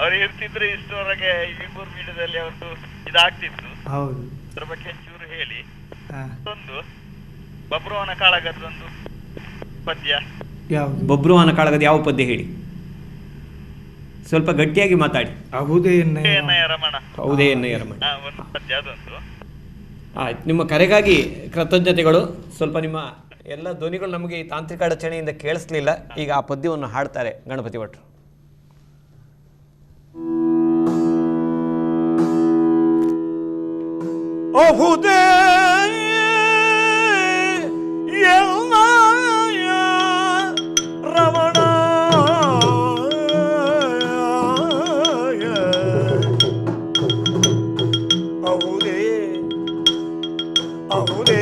ಅವ್ರು ಇರ್ತಿದ್ರೆ ಇಷ್ಟರವರೆಗೆ ವಿಂಗೂರ್ ಮೀಡಿಯಾದಲ್ಲಿ ಅವ್ರದ್ದು ಇದಾಗ್ತಿತ್ತು. ಹೌದು. ಅದ್ರ ಬಗ್ಗೆ ಒಂಚೂರು ಹೇಳಿ. ಒಂದು ಬಬ್ರುವನ ಕಾಳಗದೊಂದು ಪದ್ಯ. ಬಬ್ರುವನ ಕಾಳಗದ ಯಾವ ಪದ್ಯ ಹೇಳಿ, ಸ್ವಲ್ಪ ಗಟ್ಟಿಯಾಗಿ ಮಾತಾಡಿ. ಹೌದೇ ರಮಣ. ಹೌದೇ ರಮಣ ಒಂದು ಪದ್ಯ, ಅದೊಂದು. ಆಯ್ತು, ನಿಮ್ಮ ಕರೆಗಾಗಿ ಕೃತಜ್ಞತೆಗಳು. ಸ್ವಲ್ಪ ನಿಮ್ಮ ಎಲ್ಲ ಧ್ವನಿಗಳು ನಮಗೆ ಈ ತಾಂತ್ರಿಕ ಅಡಚಣೆಯಿಂದ ಕೇಳಿಸ್ಲಿಲ್ಲ. ಈಗ ಆ ಪದ್ಯವನ್ನು ಹಾಡ್ತಾರೆ ಗಣಪತಿ ಭಟ್ರು. ಅಹುದೇ ಎಲ್ಲಯ ರಮಣ ಅಹುದೇ ಅಹುದೇ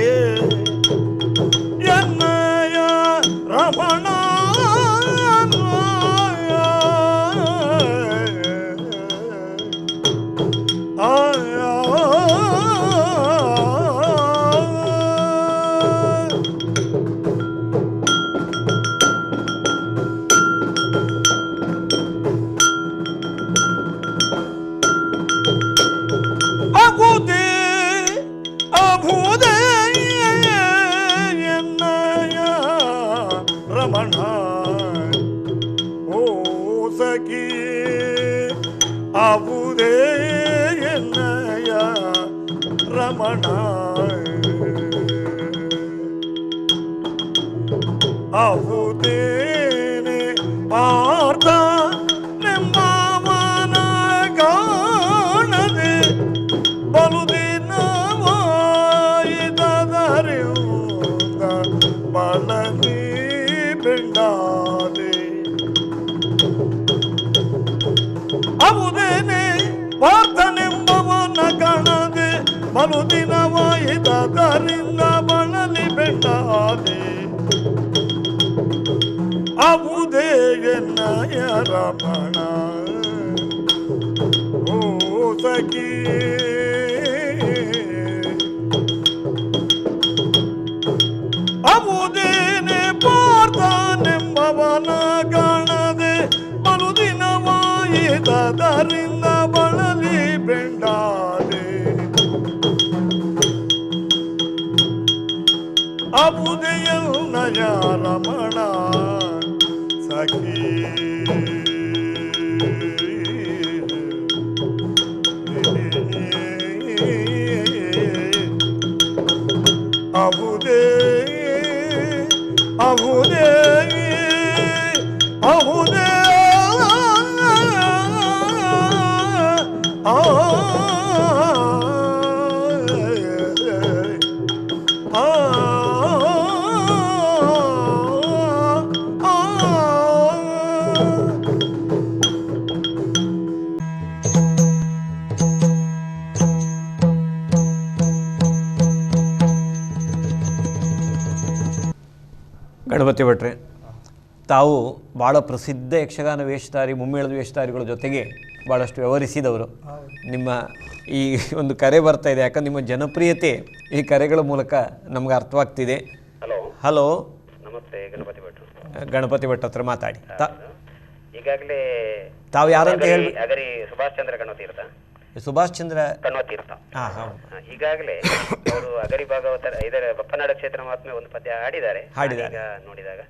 ಎನ್ನಯ ರಮಣ ರಮಣ ಓ ಸಖಿ ಅಬುದೇ ಎನ್ನಯ ರಮಣ ಅಬುದೇನೆ ಪಾರ್ಥ ನೆಮ್ಮವನ ಕಾಣದೆ ಬಲುದಿನವಾಯಿತದರಿಯುತ್ತ ಬಳಲಿ ಬೆಂಡಾದೆ ಅಬುದೇನೆ ಪಾರ್ಥನೆಂಬವನ ಕಾಣದೆ ಬಲುದಿನವಾಯಿತದರಿಂದ ಬಳಲಿ ಬೆಂಡಾದೆ ಅಬುದೇ ಎನ್ನಯ ರಮಣ ಓ ಸಖಿ ಅಬುದೇನೆ ಪಾರ್ಥನೆಂಬವನ ಕಾಣದೆ ಬಲುದಿನವಾಯಿತದರಿಂದ ಬಳಲಿ ಬೆಂಡಾದೆ ಅಬುದೆಯನ್ನಯ ರಮಣ ಸಖಿ ಅಬುದೇ ಅಬುದೇ ಅಬುದೇ ಗಣಪತಿ ಭಟ್ರೆ, ತಾವು ಭಾಳ ಪ್ರಸಿದ್ಧ ಯಕ್ಷಗಾನ ವೇಷಧಾರಿ, ಮುಮ್ಮೇಳದ ವೇಷಧಾರಿಗಳ ಜೊತೆಗೆ ಭಾಳಷ್ಟು ವ್ಯವಹರಿಸಿದವರು. ನಿಮ್ಮ ಈ ಒಂದು ಕರೆ ಬರ್ತಾ ಇದೆ, ಯಾಕಂದ್ರೆ ನಿಮ್ಮ ಜನಪ್ರಿಯತೆ ಈ ಕರೆಗಳ ಮೂಲಕ ನಮ್ಗೆ ಅರ್ಥವಾಗ್ತಿದೆ. ಹಲೋ, ನಮಸ್ತೆ ಗಣಪತಿ ಭಟ್ರು. ಗಣಪತಿ ಭಟ್ ಹತ್ರ ಮಾತಾಡಿ. ಈಗಾಗಲೇ ತಾವು ಯಾರಂತ ಹೇಳಿ? ಅಗರಿ ಸುಭಾಷ್ ಚಂದ್ರ ಕಣ್ವತೀರ್ಥ. ಸುಭಾಷ್ ಚಂದ್ರ ಕಣ್ವತೀರ್ಥ. ಈಗಾಗಲೇ ಅವರು ಅಗರಿ ಭಾಗವತರ ಇದರ ಬಪ್ಪನಾಡ ಕ್ಷೇತ್ರ ಮಹಾತ್ಮೆ ಒಂದು ಪದ್ಯ ಹಾಡಿದ್ದಾರೆ. ಈಗ ನೋಡಿದಾಗ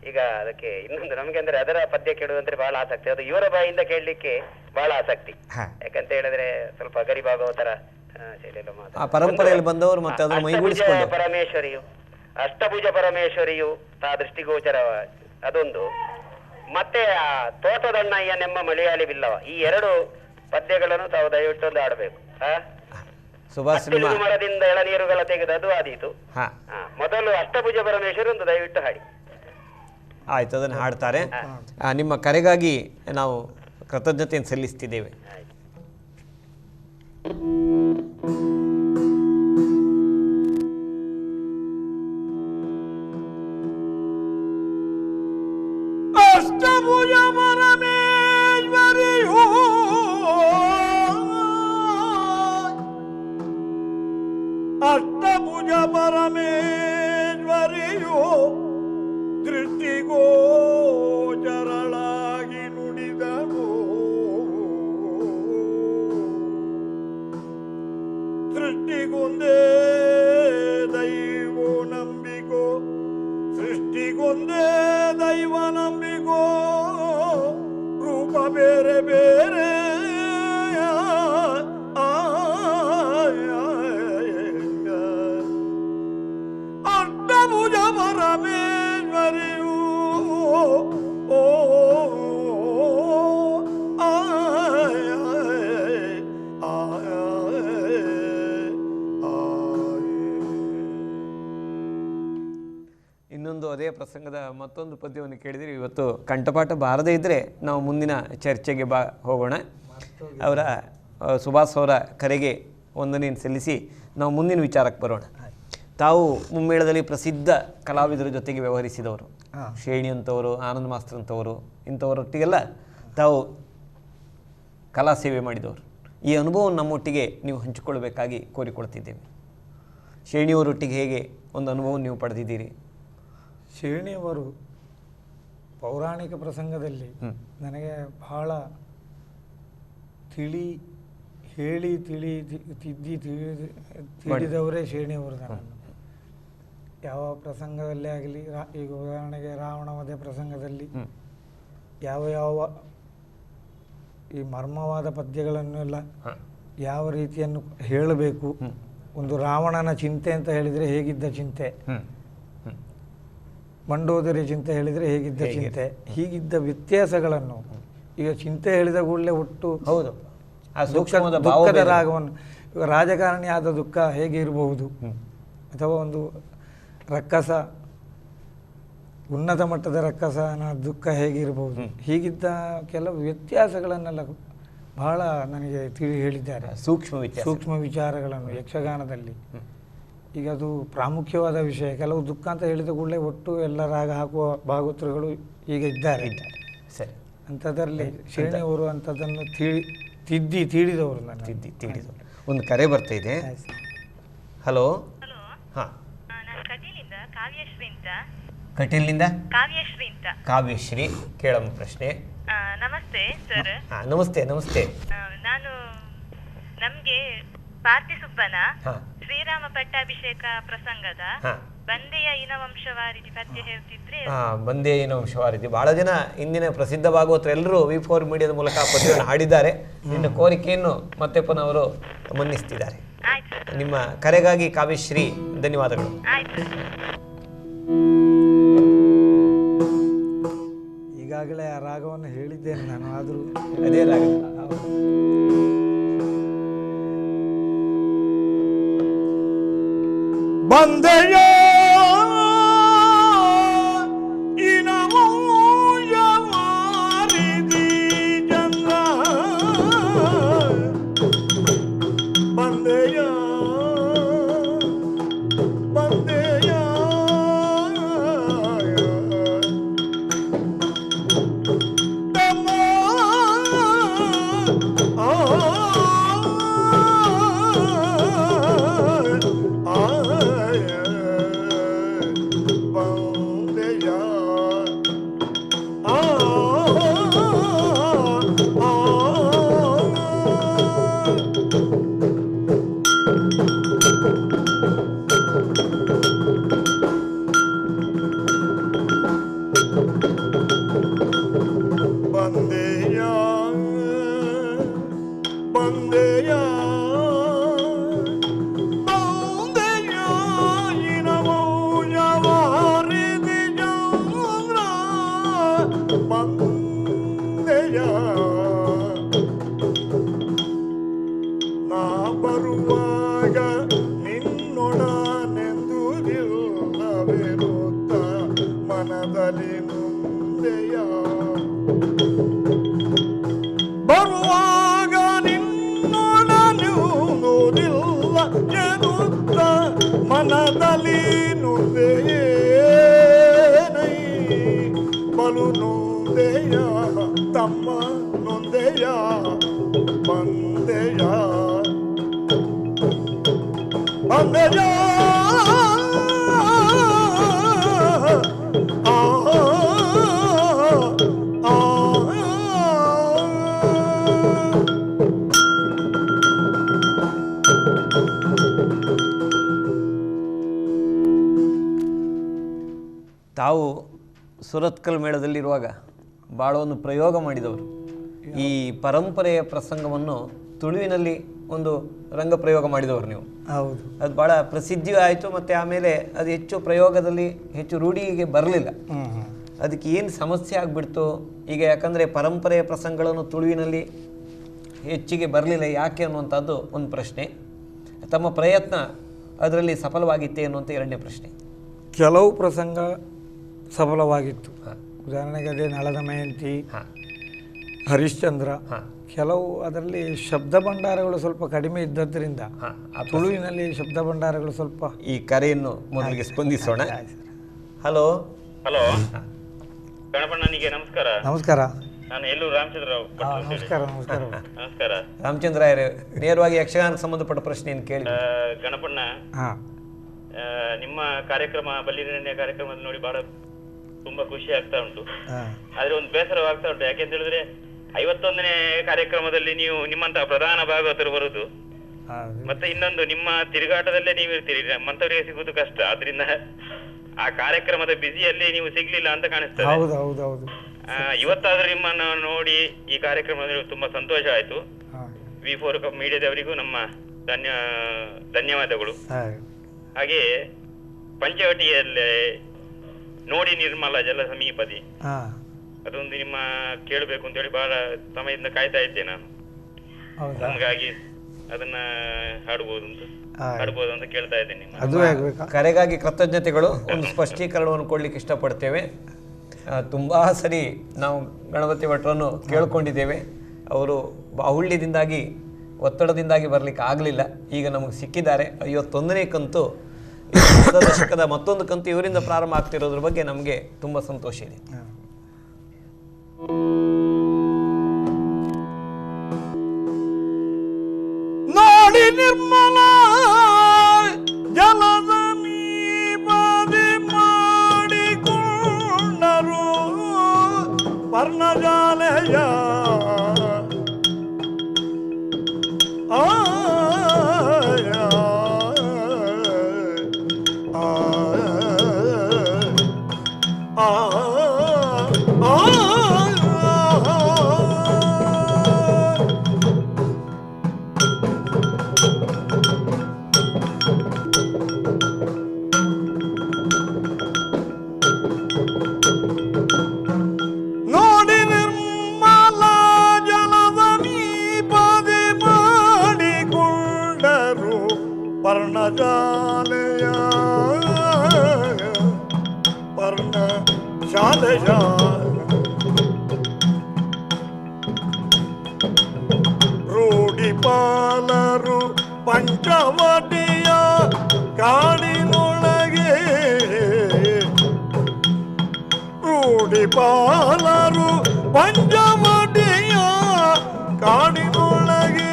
ಈಗ ಅದಕ್ಕೆ ಇನ್ನೊಂದು ನಮ್ಗೆ ಅಂದ್ರೆ ಅದರ ಪದ್ಯ ಕೇಳುವಂದ್ರೆ ಬಹಳ ಆಸಕ್ತಿ. ಅದು ಇವರ ಬಾಯಿಂದ ಕೇಳಲಿಕ್ಕೆ ಬಹಳ ಆಸಕ್ತಿ. ಯಾಕಂತ ಹೇಳಿದ್ರೆ ಸ್ವಲ್ಪ ಅಗರಿ ಭಾಗವತರ ಶೈಲಿಯಲ್ಲಿ ಪರಂಪರೆಯಲ್ಲಿ ಬಂದವರು ಮತ್ತೆ ಅದನ್ನು ಮೈಗೂಡಿಸಿಕೊಂಡು ಪರಮೇಶ್ವರಿಯು, ಅಷ್ಟಭುಜ ಪರಮೇಶ್ವರಿಯು ತಾ ದೃಷ್ಟಿಗೋಚರ ಅದೊಂದು, ಮತ್ತೆ ಆ ತೋಟದಣ್ಣಯ್ಯನೆಂಬ ಮಲಯಾಳಿ ಬಿಲ್ಲವ, ಈ ಎರಡು ಪದ್ಯಗಳನ್ನು ತಾವು ದಯವಿಟ್ಟು ಒಂದು ಆಡಬೇಕು. ಮರದಿಂದ ಎಳನೀರುಗಳ ತೆಗೆದು ಅದು ಆದೀತು. ಮೊದಲು ಅಷ್ಟಭುಜ ಪರಮೇಶ್ವರಿ ಒಂದು ದಯವಿಟ್ಟು ಹಾಡಿ. ಆಯ್ತು, ಅದನ್ನು ಹಾಡ್ತಾರೆ. ನಿಮ್ಮ ಕರೆಗಾಗಿ ನಾವು ಕೃತಜ್ಞತೆಯನ್ನು ಸಲ್ಲಿಸ್ತಿದ್ದೇವೆ. ಅಷ್ಟಭುಜ ಪರಮೇಶ್ವರಿಯೋ ಅಷ್ಟಭುಜ ಪರಮೇಶ್ವರಿಯೋ ದೃಷ್ಟಿಗೋಚರಳಾಗಿ ನುಡಿದಳು. ಸೃಷ್ಟಿಗೊಂದೇ ದೈವೋ ನಂಬಿಕೋ, ಸೃಷ್ಟಿಗೊಂದೇ ದೈವ ನಂಬಿಕೋ, ರೂಪ ಬೇರೆ ಬೇರೆ ಅಷ್ಟಭುಜ ಪರಮೇಶ್ವರಿಯು ಓ ಇನ್ನೊಂದು ಅದೇ ಪ್ರಸಂಗದ ಮತ್ತೊಂದು ಪದ್ಯವನ್ನು ಕೇಳಿದರೆ ಇವತ್ತು ಕಂಠಪಾಠ ಬಾರದೇ ಇದ್ದರೆ ನಾವು ಮುಂದಿನ ಚರ್ಚೆಗೆ ಹೋಗೋಣ. ಅವರ ಸುಭಾಸ್ ಅವರ ಕರೆಗೆ ವಂದನೆಯನ್ನು ಸಲ್ಲಿಸಿ ನಾವು ಮುಂದಿನ ವಿಚಾರಕ್ಕೆ ಬರೋಣ. ತಾವು ಮುಮ್ಮೇಳದಲ್ಲಿ ಪ್ರಸಿದ್ಧ ಕಲಾವಿದರ ಜೊತೆಗೆ ವ್ಯವಹರಿಸಿದವರು, ಶ್ರೇಣಿ ಅಂತವರು, ಆನಂದ್ ಮಾಸ್ತರ್ ಅಂತವರು, ಇಂಥವರೊಟ್ಟಿಗೆಲ್ಲ ತಾವು ಕಲಾ ಸೇವೆ ಮಾಡಿದವರು. ಈ ಅನುಭವವನ್ನು ನಮ್ಮೊಟ್ಟಿಗೆ ನೀವು ಹಂಚಿಕೊಳ್ಳಬೇಕಾಗಿ ಕೋರಿಕೊಳ್ತಿದ್ದೇವೆ. ಶ್ರೇಣಿಯವರೊಟ್ಟಿಗೆ ಹೇಗೆ ಒಂದು ಅನುಭವವನ್ನು ನೀವು ಪಡೆದಿದ್ದೀರಿ? ಶ್ರೇಣಿಯವರು ಪೌರಾಣಿಕ ಪ್ರಸಂಗದಲ್ಲಿ ನನಗೆ ಬಹಳ ತಿಳಿದವರೇ ಶ್ರೇಣಿಯವರು. ನನ್ನನ್ನು ಯಾವ ಪ್ರಸಂಗದಲ್ಲೇ ಆಗಲಿ, ಈಗ ಉದಾಹರಣೆಗೆ ರಾವಣ ವಧೆ ಪ್ರಸಂಗದಲ್ಲಿ ಯಾವ ಈ ಮರ್ಮವಾದ ಪದ್ಯಗಳನ್ನೆಲ್ಲ ಯಾವ ರೀತಿಯನ್ನು ಹೇಳಬೇಕು, ಒಂದು ರಾವಣನ ಚಿಂತೆ ಅಂತ ಹೇಳಿದರೆ ಹೇಗಿದ್ದ ಚಿಂತೆ, ಮಂಡೋದರಿ ಚಿಂತೆ ಹೇಳಿದರೆ ಹೇಗಿದ್ದ ಚಿಂತೆ, ಹೀಗಿದ್ದ ವ್ಯತ್ಯಾಸಗಳನ್ನು ಈಗ ಚಿಂತೆ ಹೇಳಿದ ಕೂಡಲೇ ಒಟ್ಟು ಹೌದು ದುಃಖದ ರಾಗವನ್ನು, ಈಗ ರಾಜಕಾರಣಿ ಆದ ದುಃಖ ಹೇಗೆ ಇರಬಹುದು, ಅಥವಾ ಒಂದು ರಕ್ಕಸ, ಉನ್ನತ ಮಟ್ಟದ ರಕ್ಕಸನ ದುಃಖ ಹೇಗಿರಬಹುದು, ಹೀಗಿದ್ದ ಕೆಲವು ವ್ಯತ್ಯಾಸಗಳನ್ನೆಲ್ಲ ಬಹಳ ನನಗೆ ಹೇಳಿದ್ದಾರೆ. ಸೂಕ್ಷ್ಮ ವಿಚಾರಗಳನ್ನು ಯಕ್ಷಗಾನದಲ್ಲಿ. ಈಗ ಅದು ಪ್ರಾಮುಖ್ಯವಾದ ವಿಷಯ. ಕೆಲವು ದುಃಖ ಅಂತ ಹೇಳಿದ ಕೂಡಲೇ ಒಟ್ಟು ಎಲ್ಲ ರಾಗ ಹಾಕುವ ಭಾಗವತರುಗಳು ಈಗ ಇದ್ದಾರೆ. ಸರಿ, ಅಂಥದ್ರಲ್ಲಿ ಶ್ರೇಣಿಯವರು ಅಂಥದ್ದನ್ನು ತಿಳಿದವರು. ನಾನು ತಿಳಿದವರು. ಒಂದು ಕರೆ ಬರ್ತಾ ಇದೆ. ಹಲೋ. ಹಾಂ, ಕಟೀಲ್ನಿಂದ ಕಾವ್ಯಶ್ರೀ, ಕೇಳಮ್ಮ ಪ್ರಶ್ನೆ. ನಮಸ್ತೆ ಸರ್. ನಮಸ್ತೆ. ನಾನು ನಮ್ಗೆ ಪಾರ್ಥಿಸುಬ್ಬನ ಶ್ರೀರಾಮ ಪಟ್ಟಾಭಿಷೇಕ ಪ್ರಸಂಗದ ಬಂದೆಯ ಇನವಂಶವಾರಿಧಿ ಪದ್ಯ ಹೇಳ್ತಿದ್ರೆ. ಬಂದೆಯ ಇನವಂಶವಾರಿಧಿ ಬಹಳ ಜನ ಇಂದಿನ ಪ್ರಸಿದ್ಧ ಭಾಗವತರು ಎಲ್ಲರೂ V4 ಮೀಡಿಯಾದ ಮೂಲಕ ಪದ್ಯವನ್ನು ಹಾಡಿದ್ದಾರೆ. ನಿನ್ನ ಕೋರಿಕೆಯನ್ನು ಮತ್ತೆ ಪುನಃ ಅವರು ಮನ್ನಿಸ್ತಿದ್ದಾರೆ. ನಿಮ್ಮ ಕರೆಗಾಗಿ ಕಾವ್ಯಶ್ರೀ ಧನ್ಯವಾದಗಳು. ಈಗಾಗಲೇ ಆ ರಾಗವನ್ನು ಹೇಳಿದ್ದೇನೆ ನಾನು, ಆದರೂ ಅದೇ ರಾಗ. ಬಂದೆಯ ಮನದಲ್ಲಿ ನೊಂದೆಯೇನೈ ಬಲು ನೊಂದೆಯ ತಮ್ಮ ನೊಂದೆಯ ಬಂದೆಯ ಬಂದೆಯ ತಾವು ಸುರತ್ಕಲ್ ಮೇಳದಲ್ಲಿರುವಾಗ ಭಾಳ ಒಂದು ಪ್ರಯೋಗ ಮಾಡಿದವರು. ಈ ಪರಂಪರೆಯ ಪ್ರಸಂಗವನ್ನು ತುಳುವಿನಲ್ಲಿ ಒಂದು ರಂಗ ಪ್ರಯೋಗ ಮಾಡಿದವರು ನೀವು. ಹೌದು, ಅದು ಭಾಳ ಪ್ರಸಿದ್ಧಿಯೂ ಆಯಿತು. ಮತ್ತು ಆಮೇಲೆ ಅದು ಹೆಚ್ಚು ಪ್ರಯೋಗದಲ್ಲಿ ಹೆಚ್ಚು ರೂಢಿಗೆ ಬರಲಿಲ್ಲ. ಅದಕ್ಕೆ ಏನು ಸಮಸ್ಯೆ ಆಗಿಬಿಡ್ತು ಈಗ? ಯಾಕಂದರೆ ಪರಂಪರೆಯ ಪ್ರಸಂಗಗಳನ್ನು ತುಳುವಿನಲ್ಲಿ ಹೆಚ್ಚಿಗೆ ಬರಲಿಲ್ಲ, ಯಾಕೆ ಅನ್ನುವಂಥದ್ದು ಒಂದು ಪ್ರಶ್ನೆ. ತಮ್ಮ ಪ್ರಯತ್ನ ಅದರಲ್ಲಿ ಸಫಲವಾಗಿತ್ತೆ ಅನ್ನುವಂಥ ಎರಡನೇ ಪ್ರಶ್ನೆ. ಕೆಲವು ಪ್ರಸಂಗ ಸಫಲವಾಗಿತ್ತು. ಉದಾಹರಣೆಗೆ ಅದೇ ನಳದ ಮಯಂತಿ, ಹರಿಶ್ಚಂದ್ರ, ಕೆಲವು ಅದರಲ್ಲಿ ಶಬ್ದ ಭಂಡಾರಗಳು ಸ್ವಲ್ಪ ಕಡಿಮೆ ಇದ್ದದ್ರಿಂದ ತುಳುವಿನಲ್ಲಿ ಶಬ್ದ ಭಂಡಾರಗಳು ಸ್ವಲ್ಪ. ಈ ಕರೆಯನ್ನು ಮೊದಲಿಗೆ ಸ್ಪಂದಿಸೋಣ. ಹಲೋ ಹಲೋ, ಗಣಪಣ್ಣನಿಗೆ ನಮಸ್ಕಾರ. ನಮಸ್ಕಾರ. ನಾನು ಎಲ್ಲೂ ರಾಮಚಂದ್ರ ರಾವ್. ನಮಸ್ಕಾರ. ನಮಸ್ಕಾರ. ನಮಸ್ಕಾರ ರಾಮಚಂದ್ರ ನೇರವಾಗಿ ಯಕ್ಷಗಾನಕ್ಕೆ ಸಂಬಂಧಪಟ್ಟ ಪ್ರಶ್ನೆಯನ್ನು ಕೇಳಿ. ಗಣಪಣ್ಣ, ನಿಮ್ಮ ಕಾರ್ಯಕ್ರಮ ಬಲ್ಲಿರಣ್ಯ ಕಾರ್ಯಕ್ರಮದಲ್ಲಿ ನೋಡಿ ಬಹಳ ತುಂಬಾ ಖುಷಿ ಆಗ್ತಾ ಉಂಟು. ಆದ್ರೆ ಒಂದು ಬೇಸರವಾಗ್ತಾ ಉಂಟು. ಯಾಕೆಂತ ಹೇಳಿದ್ರೆ 51ನೇ ಕಾರ್ಯಕ್ರಮದಲ್ಲಿ ನೀವು ನಿಮ್ಮಂತಹ ಪ್ರಧಾನ ಭಾಗವತರು ಬರುದು, ಮತ್ತೆ ಇನ್ನೊಂದು ನಿಮ್ಮ ತಿರುಗಾಟದಲ್ಲೇ ನೀವು ಇರ್ತೀರಿ, ನಮ್ಮಂತವರಿಗೆ ಸಿಗುವುದು ಕಷ್ಟ. ಆದ್ರಿಂದ ಆ ಕಾರ್ಯಕ್ರಮದ ಬಿಸಿಯಲ್ಲಿ ನೀವು ಸಿಗ್ಲಿಲ್ಲ ಅಂತ ಕಾಣಿಸ್ತದೆ. ಇವತ್ತಾದ್ರೂ ನಿಮ್ಮನ್ನ ನೋಡಿ ಈ ಕಾರ್ಯಕ್ರಮದಲ್ಲಿ ತುಂಬಾ ಸಂತೋಷ ಆಯ್ತು. V4 ಮೀಡಿಯಾದವರಿಗೂ ನಮ್ಮ ಧನ್ಯವಾದಗಳು. ಹಾಗೆ ಪಂಚವಟಿಯಲ್ಲಿ ನೋಡಿ ನಿರ್ಮಲ ಜಲ ಸಮೀಪದಿ, ಅದೊಂದು ನಿಮ್ಮ ಕೇಳಬೇಕು ಅಂತ ಹೇಳಿ ಬಹಳ ಸಮಯದಿಂದ ಕಾಯ್ತಾ ಇದ್ದೆ ನಾನು. ನಮಗಾಗಿ ಅದನ್ನ ಹಾಡಬಹುದು ಅಂತ ಕೇಳ್ತಾ ಇದ್ದೇನೆ. ಕರೆಗಾಗಿ ಕೃತಜ್ಞತೆಗಳು. ಒಂದು ಸ್ಪಷ್ಟೀಕರಣವನ್ನು ಕೊಡ್ಲಿಕ್ಕೆ ಇಷ್ಟಪಡ್ತೇವೆ. ತುಂಬಾ ಸರಿ ನಾವು ಗಣಪತಿ ಭಟ್ರನ್ನು ಕೇಳ್ಕೊಂಡಿದ್ದೇವೆ. ಅವರು ಬಾಹುಳ್ಯದಿಂದಾಗಿ ಒತ್ತಡದಿಂದಾಗಿ ಬರ್ಲಿಕ್ಕೆ ಆಗಲಿಲ್ಲ. ಈಗ ನಮಗೆ ಸಿಕ್ಕಿದ್ದಾರೆ. 51ನೇ ಕಂತು, ದಶಕದ ಮತ್ತೊಂದು ಕಂತು ಇವರಿಂದ ಪ್ರಾರಂಭ ಆಗ್ತಿರೋದ್ರ ಬಗ್ಗೆ ನಮಗೆ ತುಂಬ ಸಂತೋಷ ಇದೆ. ನೋಡಿ ನಿರ್ಮಲ ಜಲದ ಮೀಬದಿ ಮಾಡಿಕೊಂಡರು ಪರ್ಣಜಾಲೆಯ ಪರ್ಣಶಾಲೆಯ ರೂಢಿಪಾಲರು ಪಂಚವಟಿಯ ಕಾಡಿನೊಳಗೆ, ರೂಢಿಪಾಲರು ಪಂಚವಟಿಯ ಕಾಡಿನೊಳಗೆ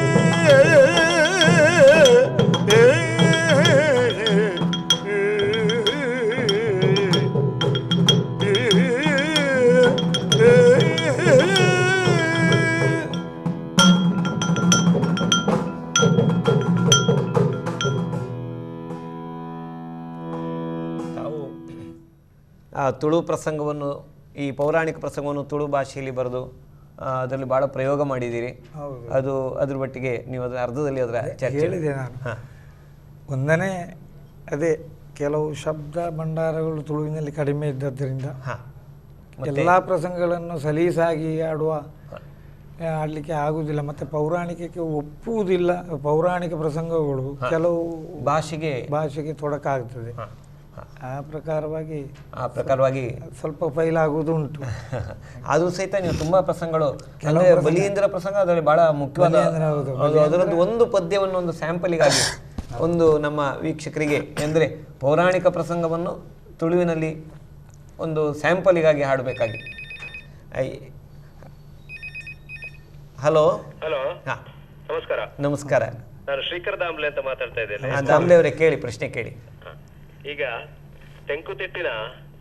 ತುಳು ಪ್ರಸಂಗವನ್ನು, ಈ ಪೌರಾಣಿಕ ಪ್ರಸಂಗವನ್ನು ತುಳು ಭಾಷೆಯಲ್ಲಿ ಬರೆದು ಅದರಲ್ಲಿ ಭಾಳ ಪ್ರಯೋಗ ಮಾಡಿದ್ದೀರಿ. ಅದು ಅದ್ರ ಮಟ್ಟಿಗೆ ನೀವು ಅದರ ಅರ್ಧದಲ್ಲಿ ಅದರ ಚರ್ಚೆ ಹೇಳಿದೆ ನಾನು. ಒಂದನೇ ಅದೇ ಕೆಲವು ಶಬ್ದ ಭಂಡಾರಗಳು ತುಳುವಿನಲ್ಲಿ ಕಡಿಮೆ ಇದ್ದದ್ದರಿಂದ ಎಲ್ಲ ಪ್ರಸಂಗಗಳನ್ನು ಸಲೀಸಾಗಿ ಆಡಲಿಕ್ಕೆ ಆಗುವುದಿಲ್ಲ. ಮತ್ತು ಪೌರಾಣಿಕಕ್ಕೆ ಒಪ್ಪುವುದಿಲ್ಲ. ಪೌರಾಣಿಕ ಪ್ರಸಂಗಗಳು ಕೆಲವು ಭಾಷೆಗೆ ತೊಡಕಾಗ್ತದೆ. ಆ ಪ್ರಕಾರವಾಗಿ ಸ್ವಲ್ಪ ಫೈಲ್ ಆಗುವುದು ಉಂಟು. ಅದು ಸಹಿತ ನೀವು ತುಂಬಾ ಪ್ರಸಂಗಗಳು, ಬಲೀಂದ್ರ ಪ್ರಸಂಗ ಅದರಲ್ಲಿ ಬಹಳ ಮುಖ್ಯವಾದ, ಅದರದ್ದು ಒಂದು ಪದ್ಯವನ್ನು ಒಂದು ಸ್ಯಾಂಪಲಿಗಾಗಿ ಒಂದು ನಮ್ಮ ವೀಕ್ಷಕರಿಗೆ ಅಂದರೆ ಪೌರಾಣಿಕ ಪ್ರಸಂಗವನ್ನು ತುಳುವಿನಲ್ಲಿ ಒಂದು ಸ್ಯಾಂಪಲಿಗಾಗಿ ಹಾಡಬೇಕಾಗಿ. ಹಲೋ ಹಲೋ, ನಮಸ್ಕಾರ. ನಮಸ್ಕಾರ. ನಾನು ಶ್ರೀಕರ್ ದಾಮ್ಲೆ ಅಂತ ಮಾತಾಡ್ತಾ ಇದ್ದೇನೆ. ದಾಮ್ಲೆ ಅವರೇ, ಕೇಳಿ, ಪ್ರಶ್ನೆ ಕೇಳಿ. ಈಗ ತೆಂಕುತಿಟ್ಟಿನ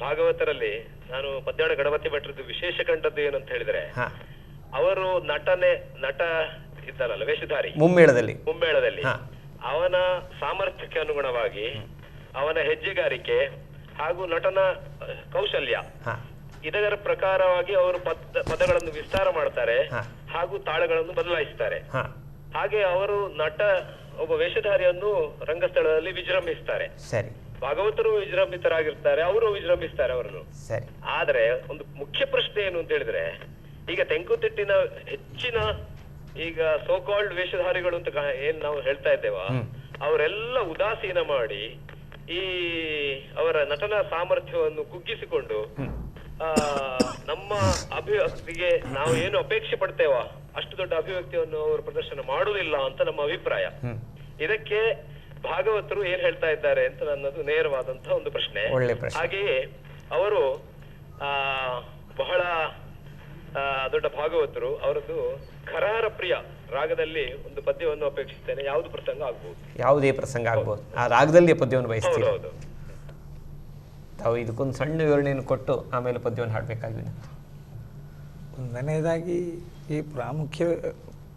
ಭಾಗವತರಲ್ಲಿ ನಾನು ಪದ್ಯಾಣ ಗಣಪತಿ ಭಟ್ರದ್ದು ವಿಶೇಷ ಕಂಡದ್ದು ಏನಂತ ಹೇಳಿದ್ರೆ, ಅವರು ನಟ ಇದ್ದಾನಲ್ಲ ವೇಷಧಾರಿ, ಮುಮ್ಮೇಳದಲ್ಲಿ ಅವನ ಸಾಮರ್ಥ್ಯಕ್ಕೆ ಅನುಗುಣವಾಗಿ ಅವನ ಹೆಜ್ಜೆಗಾರಿಕೆ ಹಾಗೂ ನಟನ ಕೌಶಲ್ಯ ಇದರ ಪ್ರಕಾರವಾಗಿ ಅವರು ಪದಗಳನ್ನು ವಿಸ್ತಾರ ಮಾಡ್ತಾರೆ ಹಾಗೂ ತಾಳಗಳನ್ನು ಬದಲಾಯಿಸ್ತಾರೆ. ಹಾಗೆ ಅವರು ಒಬ್ಬ ವೇಷಧಾರಿಯನ್ನು ರಂಗಸ್ಥಳದಲ್ಲಿ ವಿಜೃಂಭಿಸ್ತಾರೆ. ಭಾಗವತರು ವಿಜೃಂಭಿತರಾಗಿರ್ತಾರೆ, ಅವರು ವಿಜೃಂಭಿಸ್ತಾರೆ ಅವರನ್ನು. ಆದ್ರೆ ಒಂದು ಮುಖ್ಯ ಪ್ರಶ್ನೆ ಏನು ಅಂತ ಹೇಳಿದ್ರೆ, ಈಗ ತೆಂಕುತಿಟ್ಟಿನ ಹೆಚ್ಚಿನ ಈಗ ಸೋಕಾಲ್ಡ್ ವೇಷಧಾರಿಗಳು ಅಂತ ಏನ್ ನಾವು ಹೇಳ್ತಾ ಇದ್ದೇವ, ಅವರೆಲ್ಲ ಉದಾಸೀನ ಮಾಡಿ ಈ ಅವರ ನಟನಾ ಸಾಮರ್ಥ್ಯವನ್ನು ಕುಗ್ಗಿಸಿಕೊಂಡು ನಮ್ಮ ಅಭಿವ್ಯಕ್ತಿಗೆ ನಾವು ಏನು ಅಪೇಕ್ಷೆ ಪಡ್ತೇವೋ ಅಷ್ಟು ದೊಡ್ಡ ಅಭಿವ್ಯಕ್ತಿಯನ್ನು ಅವರು ಪ್ರದರ್ಶನ ಮಾಡುವುದಿಲ್ಲ ಅಂತ ನಮ್ಮ ಅಭಿಪ್ರಾಯ. ಇದಕ್ಕೆ ಭಾಗವತರು ಏನ್ ಹೇಳ್ತಾ ಇದ್ದಾರೆ ಅಂತ ನನ್ನದು ನೇರವಾದಂತಹ ಒಂದು ಪ್ರಶ್ನೆ. ಹಾಗೆಯೇ ಅವರು ಬಹಳ ದೊಡ್ಡ ಭಾಗವತರು. ಅವರದ್ದು ಖರಾರ ಪ್ರಿಯ ರಾಗದಲ್ಲಿ ಒಂದು ಪದ್ಯವನ್ನು ಅಪೇಕ್ಷಿಸ್ತೇನೆ. ಯಾವುದು ಪ್ರಸಂಗ ಆಗ್ಬಹುದು, ಯಾವುದೇ ಪ್ರಸಂಗ ಆಗ್ಬಹುದು, ಆ ರಾಗದಲ್ಲಿ ಪದ್ಯವನ್ನು ಬಯಸ್ತೀವಿ. ತಾವು ಇದಕ್ಕೊಂದು ಸಣ್ಣ ವಿವರಣೆಯನ್ನು ಕೊಟ್ಟು ಆಮೇಲೆ ಪದ್ಯವನ್ನು ಹಾಡಬೇಕಾಗಿದೆ. ಒಂದನೇದಾಗಿ ಈ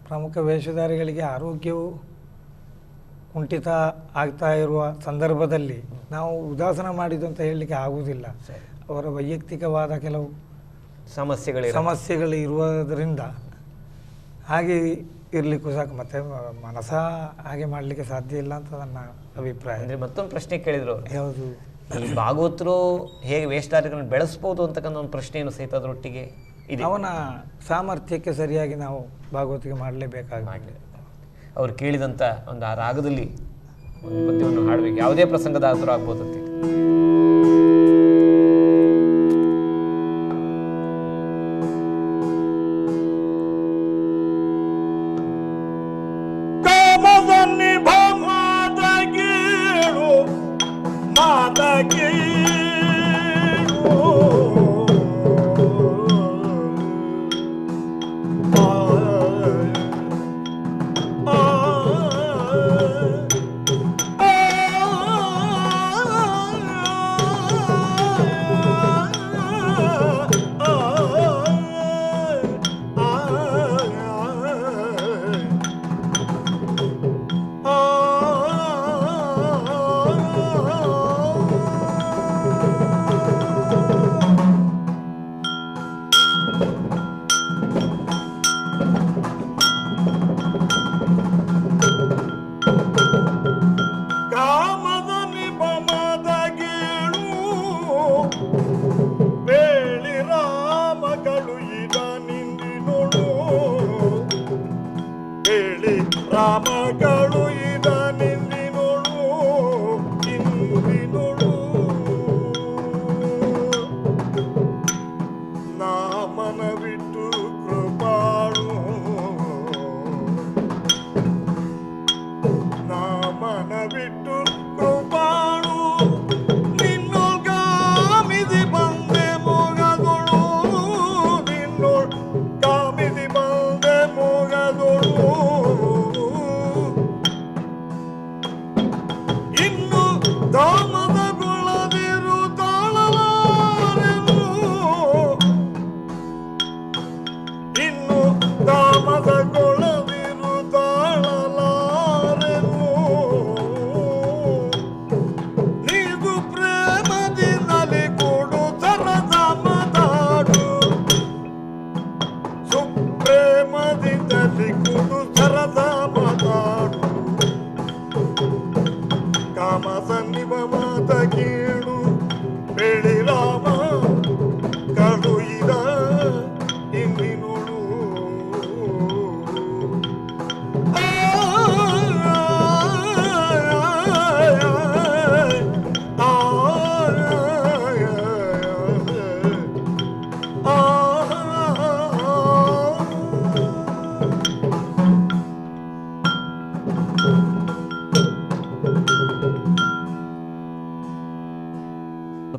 ಪ್ರಮುಖ ವೇಷಧಾರಿಗಳಿಗೆ ಆರೋಗ್ಯವು ಕುಂಠಿತ ಆಗ್ತಾ ಇರುವ ಸಂದರ್ಭದಲ್ಲಿ ನಾವು ಉದಾಸನ ಮಾಡಿದ್ದು ಅಂತ ಹೇಳಲಿಕ್ಕೆ ಆಗುವುದಿಲ್ಲ. ಅವರ ವೈಯಕ್ತಿಕವಾದ ಕೆಲವು ಸಮಸ್ಯೆಗಳು ಇರುವುದರಿಂದ ಹಾಗೆ ಇರಲಿಕ್ಕೂ ಸಾಕು. ಮತ್ತೆ ಮನಸ ಹಾಗೆ ಮಾಡಲಿಕ್ಕೆ ಸಾಧ್ಯ ಇಲ್ಲ ಅಂತ ನನ್ನ ಅಭಿಪ್ರಾಯ. ಅಂದರೆ ಮತ್ತೊಂದು ಪ್ರಶ್ನೆ ಕೇಳಿದ್ರು, ಯಾವುದು ಈ ಭಾಗವತರು ಹೇಗೆ ವೇಷಧಾರಿಗಳನ್ನು ಬೆಳೆಸ್ಬೋದು ಅಂತಕ್ಕಂಥ ಒಂದು ಪ್ರಶ್ನೆಯನ್ನು ಸಹಿತ ಅದರೊಟ್ಟಿಗೆ ಇದೆ. ಅವನ ಸಾಮರ್ಥ್ಯಕ್ಕೆ ಸರಿಯಾಗಿ ನಾವು ಭಾಗವತಿಗೆ ಮಾಡಲೇಬೇಕಾಗಿ ಅವ್ರು ಕೇಳಿದಂಥ ಒಂದು ಆ ರಾಗದಲ್ಲಿ ಒಂದು ಪದ್ಯವನ್ನು ಹಾಡಬೇಕು. ಯಾವುದೇ ಪ್ರಸಂಗದ ಆದರೂ ಆಗ್ಬೋದು ಅಂತ.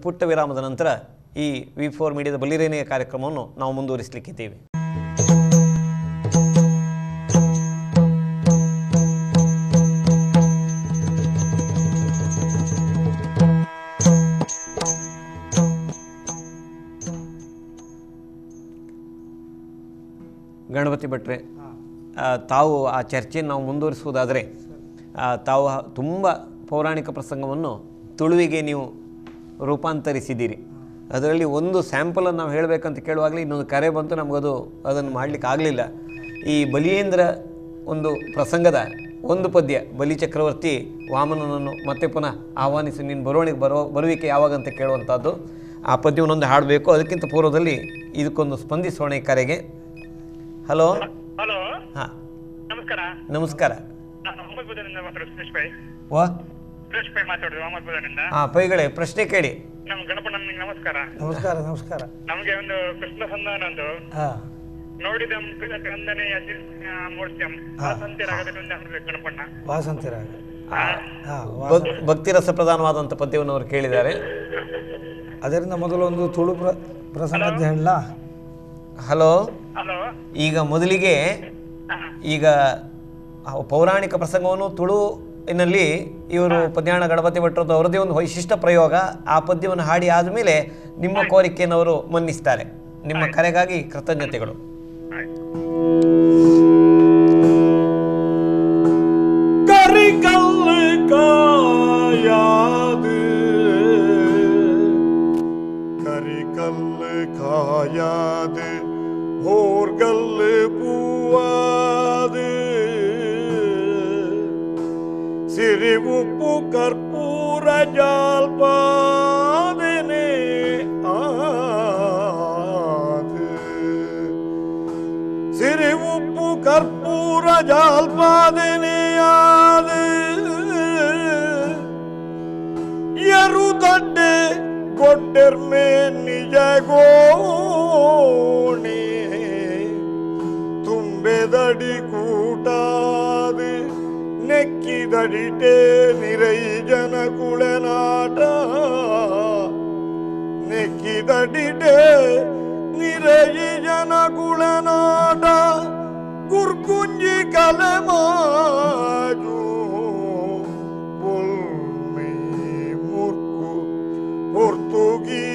ಪುಟ್ಟ ವಿರಾಮದ ನಂತರ ಈ ವಿ4 ಮೀಡಿಯಾದ ಬಲ್ಲಿರೇನೆಯ ಕಾರ್ಯಕ್ರಮವನ್ನು ನಾವು ಮುಂದುವರಿಸಲಿಕ್ಕಿದ್ದೇವೆ. ಗಣಪತಿ ಭಟ್ರೆ, ತಾವು ಆ ಚರ್ಚೆಯನ್ನು ನಾವು ಮುಂದುವರಿಸುವುದಾದರೆ, ತಾವು ತುಂಬ ಪೌರಾಣಿಕ ಪ್ರಸಂಗವನ್ನು ತುಳುವಿಗೆ ನೀವು ರೂಪಾಂತರಿಸಿದ್ದೀರಿ. ಅದರಲ್ಲಿ ಒಂದು ಸ್ಯಾಂಪಲನ್ನು ನಾವು ಹೇಳಬೇಕಂತ ಕೇಳುವಾಗಲೇ ಇನ್ನೊಂದು ಕರೆ ಬಂತು, ನಮಗದು ಅದನ್ನು ಮಾಡಲಿಕ್ಕೆ ಆಗಲಿಲ್ಲ. ಈ ಬಲಿಯೇಂದ್ರ ಒಂದು ಪ್ರಸಂಗದ ಒಂದು ಪದ್ಯ, ಬಲಿ ಚಕ್ರವರ್ತಿ ವಾಮನನನ್ನು ಮತ್ತೆ ಪುನಃ ಆಹ್ವಾನಿಸಿ ನೀನು ಬರುವಿಕೆ ಯಾವಾಗಂತ ಕೇಳುವಂಥದ್ದು, ಆ ಪದ್ಯವನ್ನೊಂದು ಹಾಡಬೇಕು. ಅದಕ್ಕಿಂತ ಪೂರ್ವದಲ್ಲಿ ಇದಕ್ಕೊಂದು ಸ್ಪಂದಿಸೋಣ ಈ ಕರೆಗೆ. ಹಲೋ ಹಲೋ, ಹಾಂ ನಮಸ್ಕಾರ. ನಮಸ್ಕಾರ. ವಾ ಸುರೇಶ್ ಪೈ ಮಾತಾಡೋದು ಅಹಮದಾಬಾದ್ನಿಂದ. ಪೈಗಳೇ ಪ್ರಶ್ನೆ ಕೇಳಿ. ನಮ್ಮ ಗಣಪಣ್ಣನಿಗೆ ನಮಸ್ಕಾರ. ನಮಸ್ಕಾರ ನಮಸ್ಕಾರ. ನಮಗೆ ಒಂದು ಕೃಷ್ಣ ಸಂಧಾನ ಒಂದು ನೋಡಿದ ಕಂದನೆಯ ಮೂರ್ತಿಯಂ ವಾಸಂತಿ ರಾಗದಲ್ಲಿ ಒಂದು ಗಣಪಣ್ಣ. ವಾಸಂತಿ ರಾಗ ಭಕ್ತಿ ರಸ ಪ್ರಧಾನವಾದಂಥ ಪದ್ಯವನ್ನು ಅವರು ಕೇಳಿದ್ದಾರೆ. ಅದರಿಂದ ಮೊದಲು ಒಂದು ತುಳು ಪ್ರಸಂಗದ ಹೇಳ. ಹಲೋ, ಈಗ ಮೊದಲಿಗೆ ಈಗ ಪೌರಾಣಿಕ ಪ್ರಸಂಗವನ್ನು ತುಳುವಿನಲ್ಲಿ ಇವರು ಪದ್ಯಾಣ ಗಣಪತಿ ಭಟ್ರದ್ದು ಅವರದೇ ಒಂದು ವೈಶಿಷ್ಟ್ಯ ಪ್ರಯೋಗ. ಆ ಪದ್ಯವನ್ನು ಹಾಡಿ ಆದಮೇಲೆ ನಿಮ್ಮ ಕೋರಿಕೆಯನ್ನು ಅವರು ಮನ್ನಿಸ್ತಾರೆ. ನಿಮ್ಮ ಕರೆಗಾಗಿ ಕೃತಜ್ಞತೆಗಳು. கரிகல்லு காயாது, கரிகல்லு காயாது, ஓர்கல்லு பூவாது, சிறி உப்பு கற்பூர ஜால்பாதனே ஆது, சிறி உப்பு கற்பூர ஜால்பாதனே ಎರುದಡ್ಡೆ ಗೊಡ್ಡೆರ್ಮೆ ನಿಜ ಗೋಣಿ ತುಂಬೆದಡಿ ಕೂಟಾದು ನೆಕ್ಕಿದಡಿಟೆ ನಿರೈ ಜನ ಕುಳೆನಾಟ ನೆಕ್ಕಿದಡಿಟೆ ನಿರೈ ಜನ ಕುಳೆನಾಟ ಗುರ್ಗುಂಜಿ ಕಲೆಮಾಜು ಪೊರ್ತುಗಿ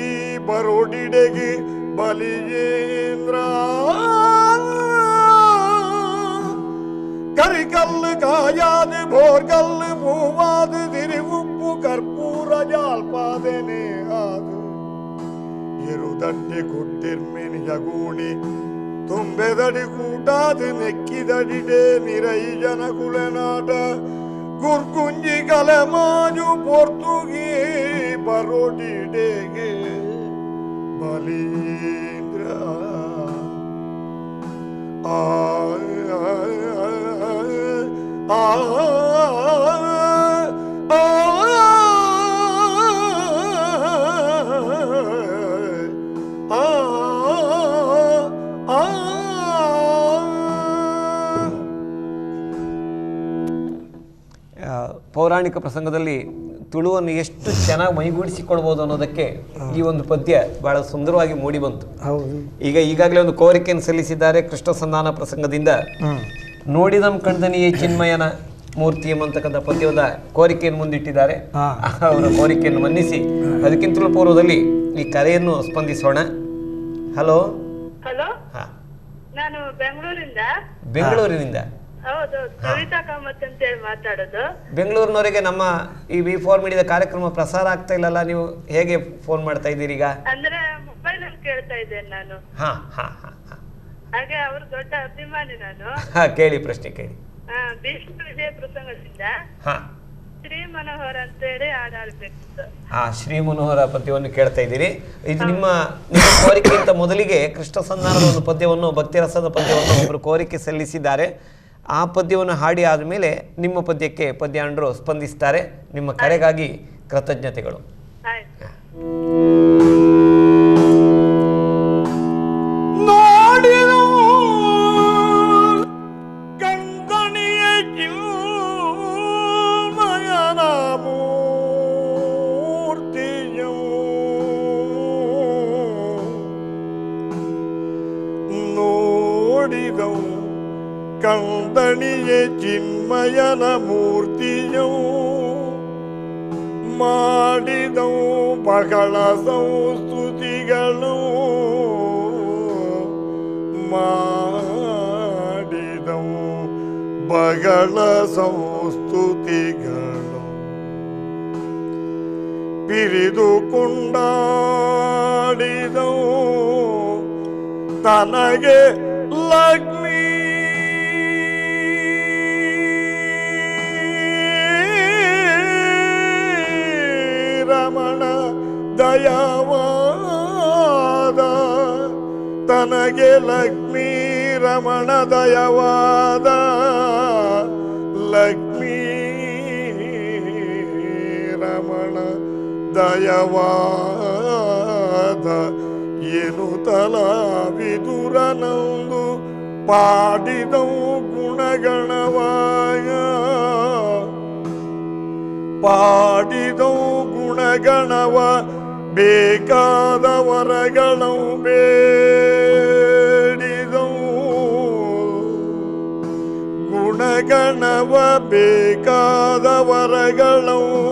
ಬರೋಡಿಡೆಗೆ ಬಲಿಯೇಂದ್ರ ಕರಿಕಲ್ಲು ಕಾಯಾದು ಬೋರ್ಕಲ್ಲು ಮೂವಾದು ತಿರಿ ಉಪ್ಪು ಕರ್ಪೂರ ಜಾಲ್ಪಾದನೆ ಆದು ಎರುದಡ್ಡೆ ಕೊಟ್ಟಿರ್ಮೆನಿ ಜಗೂಣಿ ತುಂಬೆದಡಿ ಕೂಟಾದು ನೆಕ್ಕಿದಡಿಡೆ ನಿರೈ ಜನ ಕುಳೆನಾಟ ಗುರ್ಗುಂಜಿ ಕಲೆಮಾಜು ಪೊರ್ತುಗಿ ಬರೋಡಿಡೆಗೆ ಬಲೀಂದ್ರ ಆ ಆ ಪೌರಾಣಿಕ ಪ್ರಸಂಗದಲ್ಲಿ ತುಳುವನ್ನು ಎಷ್ಟು ಚೆನ್ನಾಗಿ ಮೈಗೂಡಿಸಿಕೊಳ್ಬೋದು ಅನ್ನೋದಕ್ಕೆ ಈ ಒಂದು ಪದ್ಯ ಬಹಳ ಸುಂದರವಾಗಿ ಮೂಡಿ ಬಂತು. ಈಗಾಗಲೇ ಒಂದು ಕೋರಿಕೆಯನ್ನು ಸಲ್ಲಿಸಿದ್ದಾರೆ. ಕೃಷ್ಣ ಸಂಧಾನ ಪ್ರಸಂಗದಿಂದ ನೋಡಿದಂ ಕಣ್ದನಿಯೇ ಚಿನ್ಮಯನ ಮೂರ್ತಿಯಂ ಅಂತಕ್ಕಂಥ ಪದ್ಯದ ಕೋರಿಕೆಯನ್ನು ಮುಂದಿಟ್ಟಿದ್ದಾರೆ. ಅವರ ಕೋರಿಕೆಯನ್ನು ಮನ್ನಿಸಿ ಅದಕ್ಕಿಂತಲೂ ಪೂರ್ವದಲ್ಲಿ ಈ ಕರೆಯನ್ನು ಸ್ಪಂದಿಸೋಣ. ಹಲೋ ಹಲೋ, ನಾನು ಬೆಂಗಳೂರಿನಿಂದ ಹೌದು, ಕವಿತಾ ಕಾಮತ್ ಅಂತ ಹೇಳಿ ಮಾತಾಡೋದು. ಬೆಂಗಳೂರಿನವರಿಗೆ ನಮ್ಮ ಈ V4 ಮೀಡಿಯಾದ ಕಾರ್ಯಕ್ರಮ ಪ್ರಸಾರ ಆಗ್ತಾ ಇಲ್ಲಲ್ಲ, ನೀವು ಹೇಗೆ ಫೋನ್ ಮಾಡ್ತಾ ಇದ್ದೀರಿ ಈಗ? ಅಂದ್ರೆ ಮೊಬೈಲ್ ಅಲ್ಲಿ ಕೇಳ್ತಾ ಇದ್ದೇನೆ ನಾನು. ಹಾಗೆ ಅವರು ದೊಡ್ಡ ಅಭಿಮಾನಿ ನಾನು. ಕೇಳಿ, ಪ್ರಶ್ನೆ ಕೇಳಿ. ಭೀಷ್ಮ ವಿಜಯ ಪ್ರಸಂಗದಿಂದ ಶ್ರೀ ಮನೋಹರ ಅಂತ ಹೇಳಿ ಹಾಡಾಡ್ಬೇಕಿತ್ತು. ಶ್ರೀ ಮನೋಹರ ಪದ್ಯವನ್ನು ಕೇಳ್ತಾ ಇದ್ದೀರಿ. ಇದು ನಿಮ್ಮ ಕೋರಿಕೆಗಿಂತ ಮೊದಲಿಗೆ ಕೃಷ್ಣ ಸಂಧಾನದ ಒಂದು ಪದ್ಯವನ್ನು, ಭಕ್ತಿರಸದ ಪದ್ಯವನ್ನು ಒಬ್ಬರು ಕೋರಿಕೆ ಸಲ್ಲಿಸಿದ್ದಾರೆ. ಆ ಪದ್ಯವನ್ನು ಹಾಡಿ ಆದಮೇಲೆ ನಿಮ್ಮ ಪದ್ಯಕ್ಕೆ ಪದ್ಯಾಂಡರು ಸ್ಪಂದಿಸ್ತಾರೆ. ನಿಮ್ಮ ಕರೆಗಾಗಿ ಕೃತಜ್ಞತೆಗಳು. ನೋಡಿದ ಕಂದಣಿಯ ಚಿನ್ಮಯನ ಮೂರ್ತಿಯು ನೋಡಿದವು ಕಂದಣಿಯ ಚಿನ್ಮಯನ ಮೂರ್ತಿಯು ಮಾಡಿದವು ಬಹಳ ಸಂಸ್ತುತಿಗಳು ಮಾಡಿದವು ಬಹಳ ಸಂಸ್ತುತಿಗಳು ಪಿರಿದು ಕೊಂಡಾಡಿದವು ತನಗೆ ಲಕ್ಷ್ಮೀ ರಮಣ ದಯವಾದ ತನಗೆ ಲಕ್ಷ್ಮೀ ರಮಣ ದಯವಾದ ಲಕ್ಷ್ಮೀ ರಮಣ ದಯವಾದ ಎನ್ನುತ್ತಲ ವಿದುರನಂದು ಪಾಡಿದವು ಗುಣಗಣವಾಯ ಪಾಡಿದವು ಗುಣಗಣವ ಬೇಕಾದ ವರಗಳವು ಬೇಡಿದವು ಗುಣಗಣವ ಬೇಕಾದ ವರಗಳವು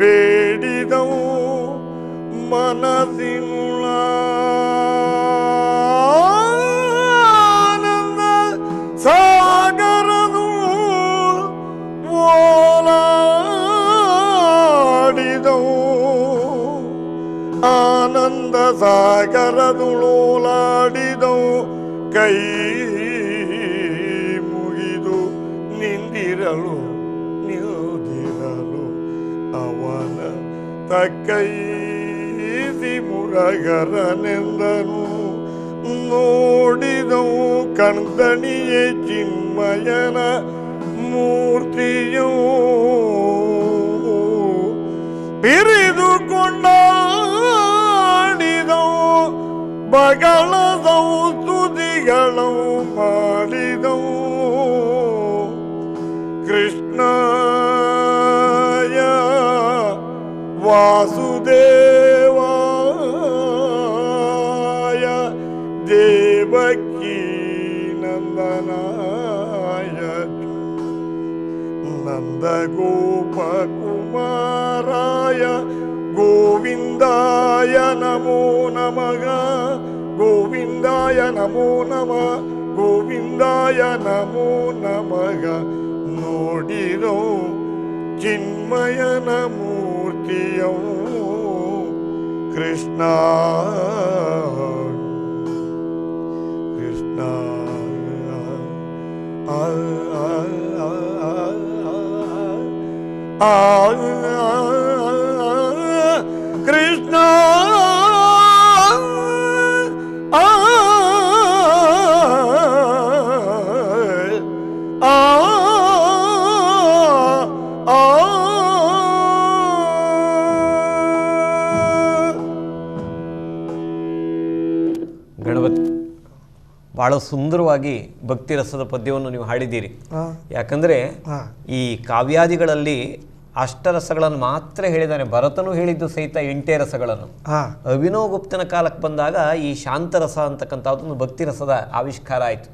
ಬೇಡಿದವು ಮನಸ್ಸಿನುಳ ಆನಂದ ಸಾಗರದು ಓಲಾಡಿದವು ಆನಂದ ಸಾಗರದುಳೋಲಾಡಿದವು ಕೈ ಮುಗಿದು ನಿಂದಿರಲು ನಿಲ್ದಿರಲು ಅವನ ತಕ್ಕೈಸಿ ಮುರಗರನೆಂದನು ನೋಡಿದವು ಕಣ್ದಣಿಯೇ ಚಿನ್ಮಯನ ಮೂರ್ತಿಯೂ ಬಿರಿದುಕೊಂಡಾಡಿದವು ಬಗಳದವು ತುದಿಗಳವು ಮಾಡಿದವು ಕೃಷ್ಣಾಯ ವಾಸುದೇವಾಯ ದೇವಕೀ ನಂದನಾಯ ನಂದಗೋಪಕುಮಾರಾಯ ಗೋವಿಂದಾಯ ನಮೋ ನಮಃ ಗೋವಿಂದಾಯ ನಮೋ ನಮಃ ಗೋವಿಂದಾಯ ನಮೋ ನಮಃ ನೋಡಿರೋ ಚಿನ್ಮಯನ ಮೂರ್ತಿಯವು ಕೃಷ್ಣ ಕೃಷ್ಣ ಕೃಷ್ಣ ಗಣಪತಿ ಬಹಳ ಸುಂದರವಾಗಿ ಭಕ್ತಿ ರಸದ ಪದ್ಯವನ್ನು ನೀವು ಹಾಡಿದ್ದೀರಿ. ಯಾಕಂದರೆ ಈ ಕಾವ್ಯಾದಿಗಳಲ್ಲಿ ಅಷ್ಟರಸಗಳನ್ನು ಮಾತ್ರ ಹೇಳಿದ್ದಾನೆ. ಭರತನು ಹೇಳಿದ್ದು ಸಹಿತ 8 ರಸಗಳನ್ನು. ಅಭಿನವ ಗುಪ್ತನ ಕಾಲಕ್ಕೆ ಬಂದಾಗ ಈ ಶಾಂತರಸ ಅಂತಕ್ಕಂಥದ್ದೊಂದು ಭಕ್ತಿ ರಸದ ಆವಿಷ್ಕಾರ ಆಯಿತು.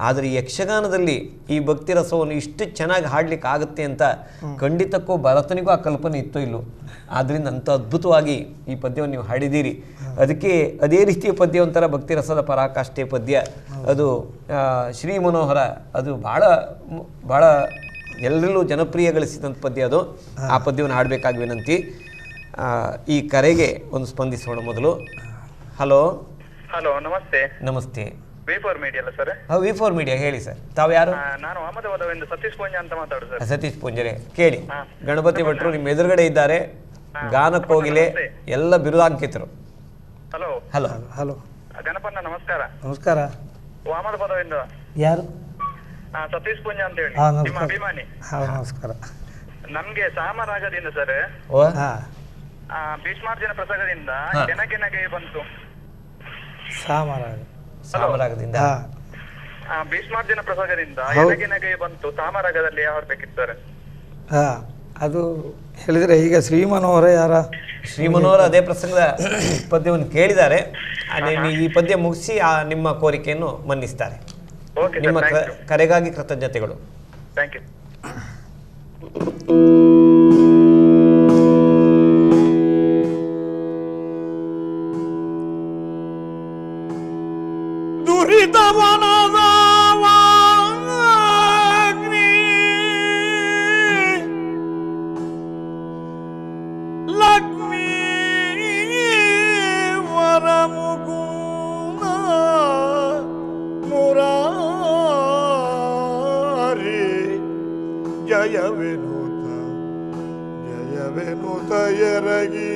ಆದರೆ ಯಕ್ಷಗಾನದಲ್ಲಿ ಈ ಭಕ್ತಿ ರಸವನ್ನು ಇಷ್ಟು ಚೆನ್ನಾಗಿ ಹಾಡ್ಲಿಕ್ಕೆ ಆಗುತ್ತೆ ಅಂತ ಖಂಡಿತಕ್ಕೂ ಭರತನಿಗೂ ಆ ಕಲ್ಪನೆ ಇತ್ತೋ ಇಲ್ಲೋ. ಆದ್ದರಿಂದ ಅಂಥ ಅದ್ಭುತವಾಗಿ ಈ ಪದ್ಯವನ್ನು ನೀವು ಹಾಡಿದ್ದೀರಿ. ಅದಕ್ಕೆ ಅದೇ ರೀತಿಯ ಪದ್ಯ ಒಂಥರ ಭಕ್ತಿ ರಸದ ಪರಾಕಾಷ್ಠೆ ಪದ್ಯ, ಅದು ಶ್ರೀ ಮನೋಹರ, ಅದು ಭಾಳ ಎಲ್ಲರಲ್ಲೂ ಜನಪ್ರಿಯಗಳಿಸಿದಂಥ ಪದ್ಯ ಅದು. ಆ ಪದ್ಯವನ್ನು ಹಾಡಬೇಕಾಗಿ ವಿನಂತಿ. ಈ ಕರೆಗೆ ಒಂದು ಸ್ಪಂದಿಸೋಣ ಮೊದಲು. ಹಲೋ ಹಲೋ, ನಮಸ್ತೆ. ನಮಸ್ತೆ. V4 ಮೀಡಿಯಾ ಅಲ್ಲ ಸರ್? V4 ಮೀಡಿಯಾ, ಹೇಳಿ ಸರ್. ತಾವು ಯಾರು? ನಾನು ಅಹಮದಾಬಾದ್ ಸತೀಶ್ ಪೂಂಜ ಅಂತ ಮಾತಾಡೋದು ಸರ್. ಸತೀಶ್ ಪೂಂಜರೆ, ಕೇಳಿ. ಗಣಪತಿ ಭಟ್ರು ನಿಮ್ಮ ಎದುರುಗಡೆ ಇದ್ದಾರೆ. ಗಾನಕೋಗಿಲೆ ಎಲ್ಲ ಬಿರುದಾಂಕಿತರು. ಹಲೋ ಹಲೋ ಹಲೋ ಗಣಪನ್ನ, ನಮಸ್ಕಾರ. ನಮಸ್ಕಾರ. ಅಹಮದಾಬಾದ್ ಯಾರು? ಸತೀಶ್ ಪೂಂಜ ಅಂತ ಹೇಳಿ, ನಿಮ್ಮ ಅಭಿಮಾನಿ. ನಮಸ್ಕಾರ. ನಮ್ಗೆ ಸಾಮರಾಗದಿಂದ ಸರ್, ಭೀಷ್ಮಾರ್ಜುನ ಪ್ರಸಂಗದಿಂದ ಕೆನಕೆನಗೆ ಬಂತು. ಸಾಮರಾಗದಿಂದ ಭೀಷ್ಮಾರ್ಜುನ ಪ್ರಸಂಗದಿಂದ ಎನಗೆನಗೆ ಬಂತು. ಸಾಮರಾಗದಲ್ಲಿ ಯಾವ ಬೇಕಿತ್ತು ಸರ್? ಅದು ಹೇಳಿದ್ರೆ ಈಗ ಶ್ರೀ ಮನೋಹರ ಯಾರ? ಶ್ರೀ ಮನೋಹರ ಅದೇ ಪ್ರಸಂಗದ ಪದ್ಯವನ್ನು ಕೇಳಿದ್ದಾರೆ. ಈ ಪದ್ಯ ಮುಗಿಸಿ ನಿಮ್ಮ ಕೋರಿಕೆಯನ್ನು ಮನ್ನಿಸ್ತಾರೆ. ನಿಮ್ಮ ಕರೆಗಾಗಿ ಕೃತಜ್ಞತೆಗಳು. Thank you. ದುರಿತವನದಾಗ್ನಿ ಲಕ್ಷ್ಮೀ ವರಮುಕುಂದ ಮುರಾರಿ ಜಯವೆನುತ ಜಯವೆನುತ ಎರಗಿ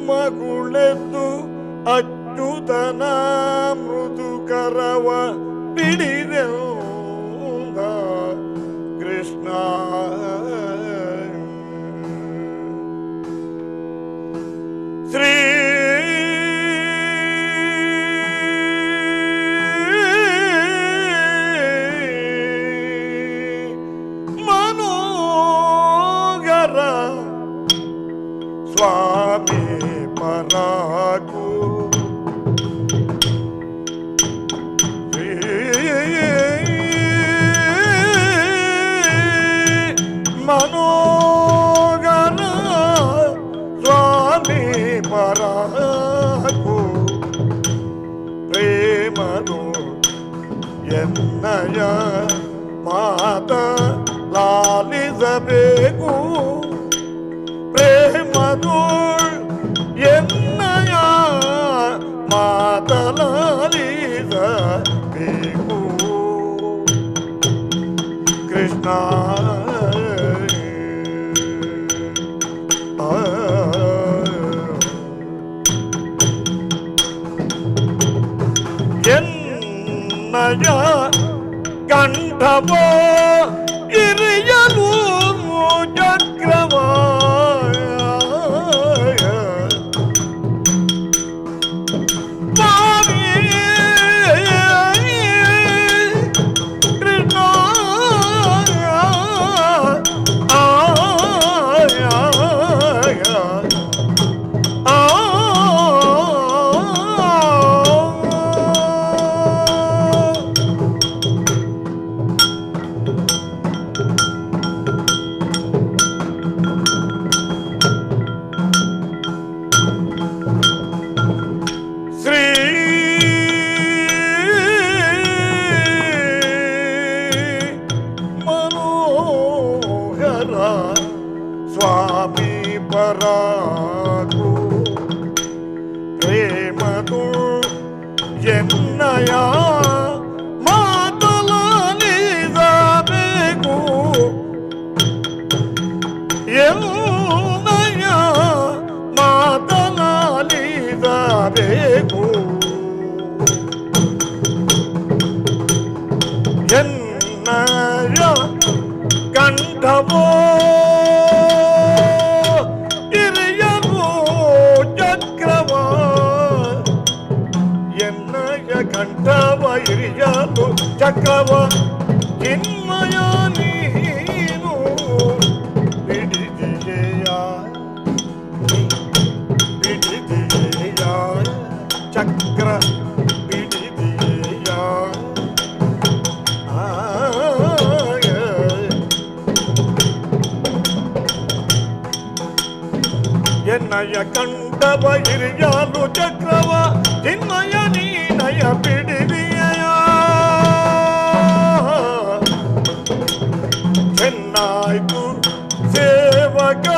ಮಗುಳೆದ್ದು ಅಚ್ಯುತನ ಮೃದುಕರವ ಪಿಡಿದೆಂದ ಕೃಷ್ಣ ಸ್ವಾಮಿ ಪರಾಕು ಮನೋಗರ ಸ್ವಾಮಿ ಪರಾಕು ಪ್ರೇಮನು ಎನ್ನಯ ಮಾತ ಲಾಲಿಸಬೇಕು ಪ್ರೇಮನು ಎನ್ನಯ ಮಾತ ಲಾಲಿಸಬೇಕು ಕೃಷ್ಣ ಎನ್ನಯ ಕಂಠವೋ ಇರಿಯಲು ಚಕ್ರವ ಸ್ವಾಮಿ ಪರಾಕು ಪ್ರೇಮದು ಎನ್ನಯ ಮಾತಲಾಲಿಸಬೇಕು ಎನ್ನಯ ಮಾತಲಾಲಿಸಬೇಕು ಎನ್ನಯ ಕಂಠವೋ ಕಂಠವ ಹಿರಿಯಲು ಚಕ್ರವ ಚಿನ್ಮಯ ನೀನು ಬಿಡಿದೆಯ ಚಕ್ರ ಬಿಡಿದೆಯ ಎನ್ನಯ ಕಂಠವ ಹಿರಿಯಲು ಚಕ್ರವ ಚಿನ್ಮಯ ನೀನಯ ಬಿಡಿದೆಯ ಚೆನ್ನಾಯ್ತು ಸೇವಕ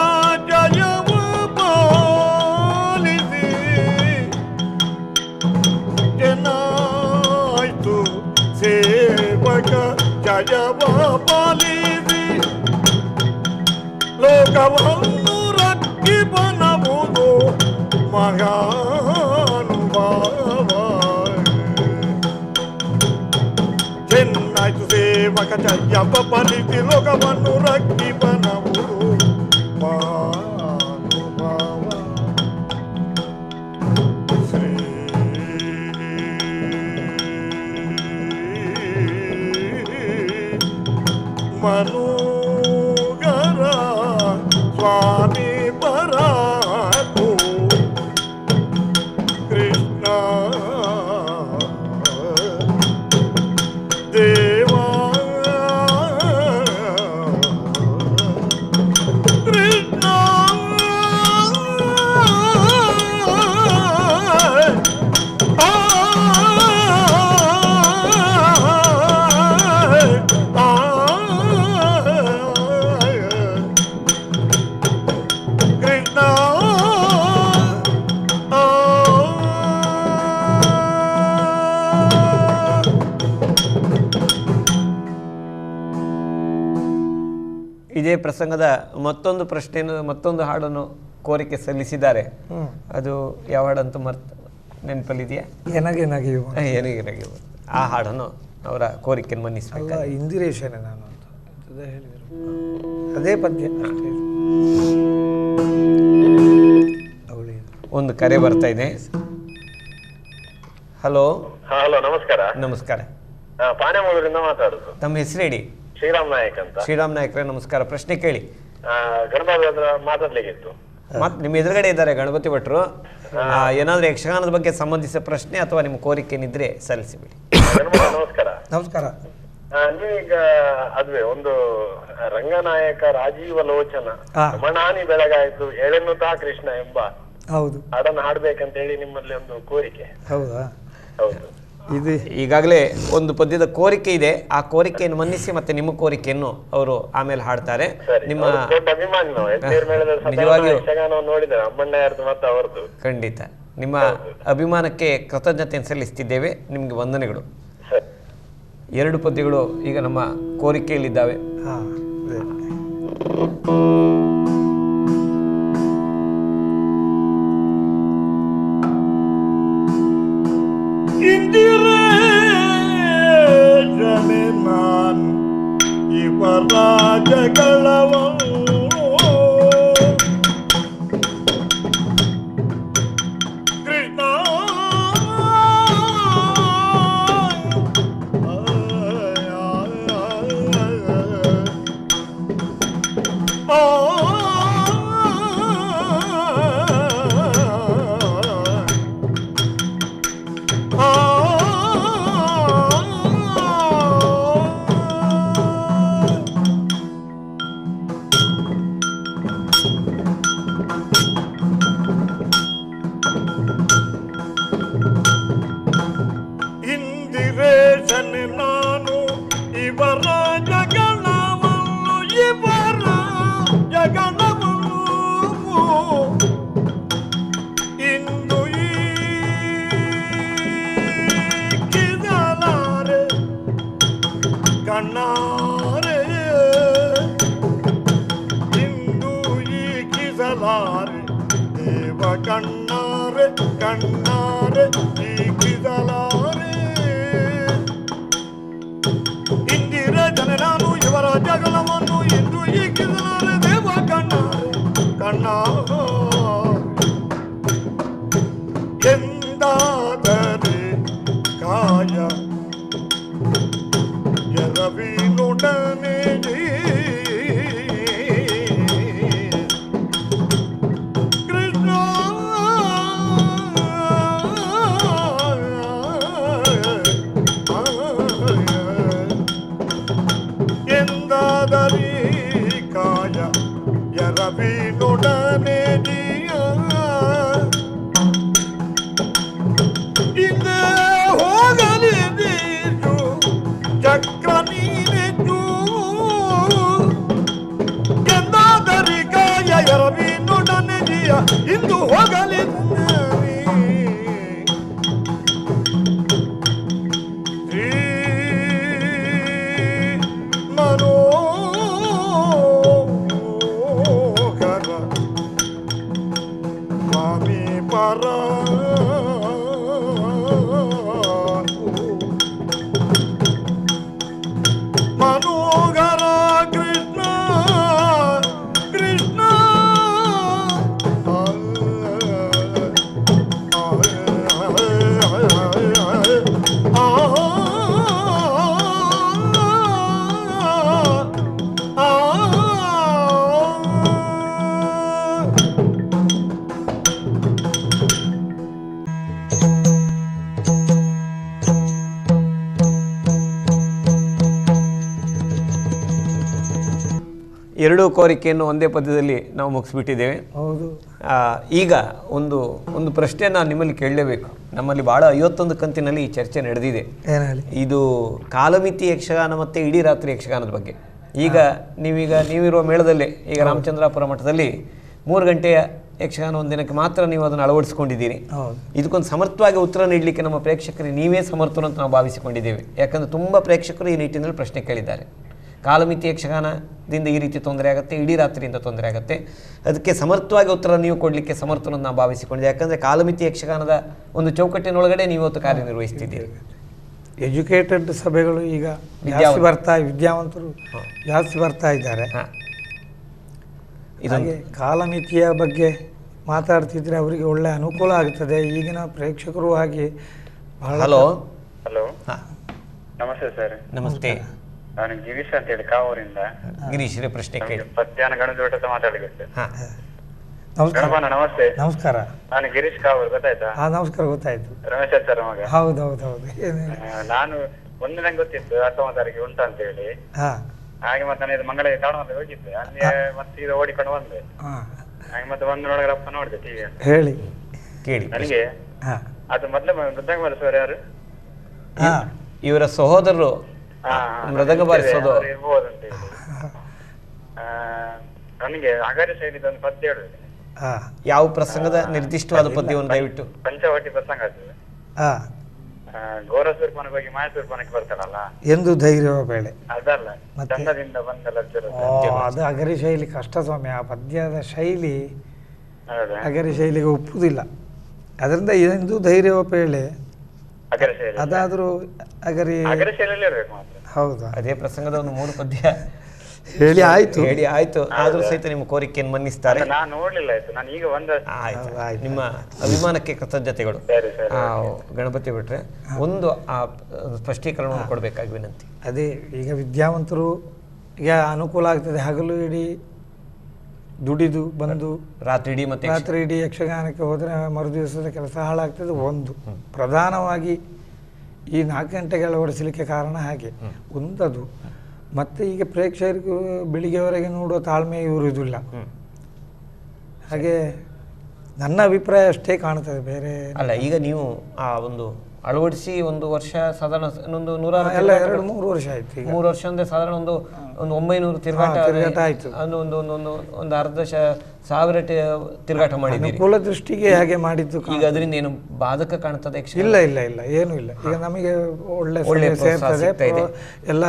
ಜಯವ ಪಾಲಿಸಿ ಚೆನ್ನಾಯ್ತು ಸೇವಕ ಜಯವ ಪಾಲಿಸಿ ಲೋಕವನ್ನು ರಕ್ಷಿಪನವುದು ಮಹಾನುಭಾವ ಚೆನ್ನಾಯ್ತು ಸೇವಕ ಜಯವ ಪಾಲಿಸಿ ಲೋಕವನ್ನು ರಕ್ಷಿಪನವುದು ಮಹಾನುಭಾವ ಶ್ರೀ ಮನೋಗರ ಸ್ವಾಮಿ ಪರಾಕು ಕೃಷ್ಣ ದೇವಾ ಕೃಷ್ಣ ಇದೇ ಪ್ರಸಂಗದ ಮತ್ತೊಂದು ಪ್ರಶ್ನೆಯನ್ನು ಮತ್ತೊಂದು ಹಾಡನ್ನು ಕೋರಿಕೆ ಸಲ್ಲಿಸಿದ್ದಾರೆ. ಅದು ಯಾವ ಹಾಡಂತೂ ನೆನಪಲ್ಲಿದೆಯಾ? ಎನಗೆ ನಗೆಯುವ. ಎನಗೆ ನಗೆಯುವ ಆ ಹಾಡನ್ನು ಅವರ ಕೋರಿಕೆಯನ್ನು ಮನ್ನಿಸಬೇಕು. ಇಂದಿರೇಶನೇ ನಾನು ಅಂತ ಹೇಳಿದರು. ಅದೇ ಪದ್ಯ ಅಷ್ಟೇ. ಒಂದು ಕರೆ ಬರ್ತಾ ಇದೆ. ಹಲೋ. ಹಲೋ, ನಮಸ್ಕಾರ. ನಮಸ್ಕಾರ. ಪಾನೆಮೂಳೂರಿಂದ ಮಾತಾಡುದು. ತಮ್ಮ ಹೆಸರು ಹೇಳಿ. ಶ್ರೀರಾಮ್ ನಾಯಕ್ ಅಂತ. ಶ್ರೀರಾಮ್ ನಾಯಕ್ರೆ, ನಮಸ್ಕಾರ. ಪ್ರಶ್ನೆ ಕೇಳಿ. ಗಣಪತಿ ಹತ್ರ ಮಾತಾಡ್ಲಿಕ್ಕಿತ್ತು. ಮತ್ತು ನಿಮ್ಮ ಎದುರುಗಡೆ ಇದ್ದಾರೆ ಗಣಪತಿ ಭಟ್ರು. ಏನಾದರೂ ಯಕ್ಷಗಾನದ ಬಗ್ಗೆ ಸಂಬಂಧಿಸಿದ ಪ್ರಶ್ನೆ ಅಥವಾ ನಿಮ್ಮ ಕೋರಿಕೆ ಏನಿದ್ರೆ ಸಲ್ಲಿಸಿಬಿಡಿ. ನಮಸ್ಕಾರ. ನಮಸ್ಕಾರ. ನೀವೀಗ ಅದುವೆ ಒಂದು ರಂಗನಾಯಕ ರಾಜೀವ ಲೋಚನ ರಮಣಾನಿ ಬೆಳಗಾಯಿತು ಎಳೆನುತಾ ಕೃಷ್ಣ ಎಂಬ ಹೌದು ಹಾಡನ್ನು ಹಾಡ್ಬೇಕಂತ ಹೇಳಿ ನಿಮ್ಮಲ್ಲಿ ಒಂದು ಕೋರಿಕೆ. ಹೌದಾ? ಹೌದು. ಇದು ಈಗಾಗಲೇ ಒಂದು ಪದ್ಯದ ಕೋರಿಕೆ ಇದೆ. ಆ ಕೋರಿಕೆಯನ್ನು ಮನ್ನಿಸಿ ಮತ್ತೆ ನಿಮ್ಮ ಕೋರಿಕೆಯನ್ನು ಅವರು ಆಮೇಲೆ ಹಾಡ್ತಾರೆ. ನಿಮ್ಮ ದೊಡ್ಡ ಅಭಿಮಾನಿ ನಾವು ನಿಜವಾಗಿಯೂ ನೋಡಿದ್ದಾರೆ ಅಮ್ಮಣ್ಣಯ್ಯರದು ಮತ್ತು ಅವರದು. ಖಂಡಿತ ನಿಮ್ಮ ಅಭಿಮಾನಕ್ಕೆ ಕೃತಜ್ಞತೆಯನ್ನು ಸಲ್ಲಿಸ್ತಿದ್ದೇವೆ. ನಿಮಗೆ ವಂದನೆಗಳು. 2 ಪದ್ಯಗಳು ಈಗ ನಮ್ಮ ಕೋರಿಕೆಯಲ್ಲಿದ್ದಾವೆ. ಇಂದಿರೇಶನೆ ನಾನು ಇವರಾಜಗಳವ ಕೃಷ್ಣ ಇಂದಿರೇಶನೆ ನಾನು ಇವರ ಜಗಣವನ್ನು ಇವರ ಜಗಣವನ್ನು ಇಂದು ಈಗಿದಲಾರೆ ಕಣ್ಣಾರೆ ಇಂದು ಈಗಿದಲಾರೆ ದೇವ ಕಣ್ಣಾರೆ ಕಣ್ಣಾರೆ ಈಗಿದಲಾರೆ ಇಂದಿರೇಶನೆ ನಾನು ಇವರ ಜಗಳವನ್ನು ಎಂದು ಈಗಿದಲಾರೆ ದೇವ ಕಣ್ಣಾರೆ ಕಣ್ಣಾರೆ ಎಂದಾದರೆ ಕಾಯ ಎರವಿನೊಡನೆ ಕೃಷ್ಣ ಎಂದಾದರಿ ಕಾಯ ಎರವಿನೊಡನೆ ಹಿಂದೆ ಹೋಗಲಿ ನೀನು ಚಕ್ರ ನೀನೆದ್ದು ಎಂದಾದರಿ ಕಾಯ ಎರವಿನೊಡನೆ ಜಿಯ ಇಂದು ಹೋಗಲಿ ಮನೋಹರ ಸ್ವಾಮಿ ಪರ ಮನೋಹರ ಕೃಷ್ಣ ಕೃಷ್ಣ ಎರಡೂ ಕೋರಿಕೆಯನ್ನು ಒಂದೇ ಪದ್ಯದಲ್ಲಿ ನಾವು ಮುಗಿಸ್ಬಿಟ್ಟಿದ್ದೇವೆ. ಹೌದು. ಈಗ ಒಂದು ಪ್ರಶ್ನೆಯನ್ನು ನಾನು ನಿಮ್ಮಲ್ಲಿ ಕೇಳಲೇಬೇಕು. ನಮ್ಮಲ್ಲಿ ಭಾಳ 51 ಕಂತಿನಲ್ಲಿ ಈ ಚರ್ಚೆ ನಡೆದಿದೆ. ಇದು ಕಾಲಮಿತಿ ಯಕ್ಷಗಾನ ಮತ್ತು ಇಡೀ ರಾತ್ರಿ ಯಕ್ಷಗಾನದ ಬಗ್ಗೆ. ಈಗ ನೀವಿರುವ ಮೇಳದಲ್ಲೇ ಈಗ ರಾಮಚಂದ್ರಾಪುರ ಮಠದಲ್ಲಿ 3 ಗಂಟೆಯ ಯಕ್ಷಗಾನ ಒಂದಿನಕ್ಕೆ ಮಾತ್ರ ನೀವು ಅದನ್ನು ಅಳವಡಿಸ್ಕೊಂಡಿದ್ದೀರಿ. ಇದಕ್ಕೊಂದು ಸಮರ್ಥವಾಗಿ ಉತ್ತರ ನೀಡಲಿಕ್ಕೆ ನಮ್ಮ ಪ್ರೇಕ್ಷಕರಿಗೆ ನೀವೇ ಸಮರ್ಥರು ಅಂತ ನಾವು ಭಾವಿಸಿಕೊಂಡಿದ್ದೇವೆ. ಯಾಕಂದರೆ ತುಂಬ ಪ್ರೇಕ್ಷಕರು ಈ ನಿಟ್ಟಿನಲ್ಲಿ ಪ್ರಶ್ನೆ ಕೇಳಿದ್ದಾರೆ. ಕಾಲಮಿತಿ ಯಕ್ಷಗಾನದಿಂದ ಈ ರೀತಿ ತೊಂದರೆ ಆಗುತ್ತೆ, ಇಡೀ ರಾತ್ರಿಯಿಂದ ತೊಂದರೆ ಆಗುತ್ತೆ, ಅದಕ್ಕೆ ಸಮರ್ಥವಾಗಿ ಉತ್ತರ ನೀವು ಕೊಡಲಿಕ್ಕೆ ಸಮರ್ಥರು ನಾವು ಭಾವಿಸಿಕೊಂಡಿದ್ದೆ. ಯಾಕಂದರೆ ಕಾಲಮಿತಿ ಯಕ್ಷಗಾನದ ಒಂದು ಚೌಕಟ್ಟಿನೊಳಗಡೆ ನೀವು ಇವತ್ತು ಕಾರ್ಯನಿರ್ವಹಿಸ್ತಿದ್ದೀರಿ. ಎಜುಕೇಟೆಡ್ ಸಭೆಗಳು ಈಗ ವಿದ್ಯಾವಂತರು ಜಾಸ್ತಿ ಬರ್ತಾ ಇದ್ದಾರೆ. ಹಾಗೆ ಕಾಲಮಿತಿಯ ಬಗ್ಗೆ ಮಾತಾಡ್ತಿದ್ರೆ ಅವರಿಗೆ ಒಳ್ಳೆ ಅನುಕೂಲ ಆಗ್ತದೆ. ಈಗಿನ ಪ್ರೇಕ್ಷಕರು ಹಾಗೆ ಹಲೋ ನಮಸ್ತೆ ಸರ್. ನಮಸ್ತೆ. ನಾನು ಗಿರೀಶ್ ಅಂತ ಹೇಳಿ ಕಾವೂರಿಂದ. ಗಿರೀಶ್ ಪ್ರಶ್ನೆ ಕೇಳಿ. ಮಧ್ಯಾಹ್ನ ಗಣಜೋಟದ ಮಾತಾಡಲಿಕ್ಕೆ ನಮಸ್ಕಾರ. ನಮಸ್ತೆ. ನಮಸ್ಕಾರ. ನಾನು ಗಿರೀಶ್ ಕಾವೂರ್, ಗೊತ್ತಾಯ್ತಾ? ನಮಸ್ಕಾರ, ಗೊತ್ತಾಯ್ತು. ರಮೇಶ್ ಸರ್ ಮಗ. ಹೌದು. ನಾನು ಒಂದು ನಂಗೆ ಗೊತ್ತಿತ್ತು 19 ತಾರೀಕಿಗೆ ಉಂಟು ಅಂತ ಹೇಳಿ. ಹಾಗೆ ಮತ್ತೆ ನಾನು ಇದು ಮಂಗಳೂರಿಗೆ ಕಾಣುವಂತ ಹೋಗಿದ್ದೆ, ಅಲ್ಲಿ ಮತ್ತೆ ಇದು ಓಡಿಕೊಂಡು ಬಂದೆ. ಹಾಗೆ ಮತ್ತೆ ಬಂದು ನೋಡಿದ್ರಪ್ಪ ನೋಡಿದೆ ಟಿವಿ ಹೇಳಿ ಕೇಳಿ. ನನಗೆ ಅದು ಮೊದಲು ಮೃದಂಗ ಬಾರಿಸುವರು ಯಾರು? ಇವರ ಸಹೋದರರು ಮೃದಂಗ ಬಾರಿಸೋದು ಇರ್ಬೋದು ಅಂತ ಹೇಳಿ. ನನಗೆ ಅಗರಿ ಶೈಲಿದ ಒಂದು ಪದ್ಯ ಹೇಳುದು. ಯಾವ ಪ್ರಸಂಗದ ನಿರ್ದಿಷ್ಟವಾದ ಪದ್ಯವನ್ನು ದಯವಿಟ್ಟು. ಪಂಚವಟಿ ಪ್ರಸಂಗ ಆಗ್ತದೆ. ಗೋರಸೂರ್ಪನಕ್ಕೆ ಹೋಗಿ ಮಾಯಸೂರ್ಪನಕ್ಕೆ ಬರ್ತಾಳಲ್ಲ, ಎಂದು ಧೈರ್ಯವ ಬೇಳೆ. ಅದಲ್ಲ, ಚಂದದಿಂದ ಬಂದಲ್ಲ. ಅದು ಅಗರಿ ಶೈಲಿ ಕಷ್ಟ ಸ್ವಾಮಿ. ಆ ಪದ್ಯದ ಶೈಲಿ ಅಗರಿ ಶೈಲಿಗೆ ಒಪ್ಪುವುದಿಲ್ಲ. ಅದರಿಂದ ಎಂದು ಧೈರ್ಯವ ಬೇಳೆ ಅದಾದ್ರೂ ಅಗರಿ ಹೌದು. ಅದೇ ಪ್ರಸಂಗದ ಒಂದು 3 ಪದ್ಯ ಹೇಳಿ ಆಯ್ತು ಆದ್ರೂ ಸಹಿತ ನಿಮ್ಮ ಕೋರಿಕೆಯನ್ನು ಮನ್ನಿಸ್ತಾರೆ. ನಾನು ನೋಡ್ಲಿಲ್ಲ. ನಾನು ಈಗ ಆಯ್ತು. ನಿಮ್ಮ ಅಭಿಮಾನಕ್ಕೆ ಕೃತಜ್ಞತೆಗಳು. ಗಣಪತಿ ಬಿಟ್ರೆ ಒಂದು ಆ ಸ್ಪಷ್ಟೀಕರಣವನ್ನು ಕೊಡಬೇಕಾಗಿ ವಿನಂತಿ. ಅದೇ ಈಗ ವಿದ್ಯಾವಂತರು ಈಗ ಅನುಕೂಲ ಆಗ್ತದೆ. ಹಗಲು ಇಡೀ ದುಡಿದು ಬಂದು ರಾತ್ರಿ ಇಡೀ ಯಕ್ಷಗಾನಕ್ಕೆ ಹೋದರೆ ಮರುದಿವಸದ ಕೆಲಸ ಹಾಳಾಗ್ತದೆ. ಒಂದು ಪ್ರಧಾನವಾಗಿ ಈ 4 ಗಂಟೆಗೆ ಅಳವಡಿಸಲಿಕ್ಕೆ ಕಾರಣ ಹಾಗೆ ಒಂದದು. ಮತ್ತು ಈಗ ಪ್ರೇಕ್ಷಕರಿಗೂ ಬೆಳಿಗ್ಗೆವರೆಗೆ ನೋಡುವ ತಾಳ್ಮೆ ಇರುವುದಿಲ್ಲ. ಹಾಗೆ ನನ್ನ ಅಭಿಪ್ರಾಯ ಅಷ್ಟೇ ಕಾಣ್ತದೆ, ಬೇರೆ ಅಲ್ಲ. ಈಗ ನೀವು ಆ ಒಂದು ಅಳವಡಿಸಿ 1 ವರ್ಷ ಸಾಧಾರಣ ಒಂದು 2-3 ವರ್ಷ ಆಯ್ತು. 3 ವರ್ಷ ಅಂದ್ರೆ ಸಾಧಾರಣ ಒಂದು 900 ತಿರುಗಾಟ ಆಯ್ತು. ಒಂದು ಅರ್ಧ ಸಾವಿರ ತಿರುಗಾಟ ಮಾಡಿದ್ದೀರಿ. ಕುಲ ದೃಷ್ಟಿಗೆ ಹಾಗೆ ಮಾಡಿದ್ದು. ಈಗ ಅದರಿಂದ ಏನು ಬಾಧಕ ಕಾಣ್ತದೆ? ಇಲ್ಲ, ಏನೂ ಇಲ್ಲ. ಈಗ ನಮಗೆ ಒಳ್ಳೆ ಸೇರ್ತದೆ. ಎಲ್ಲ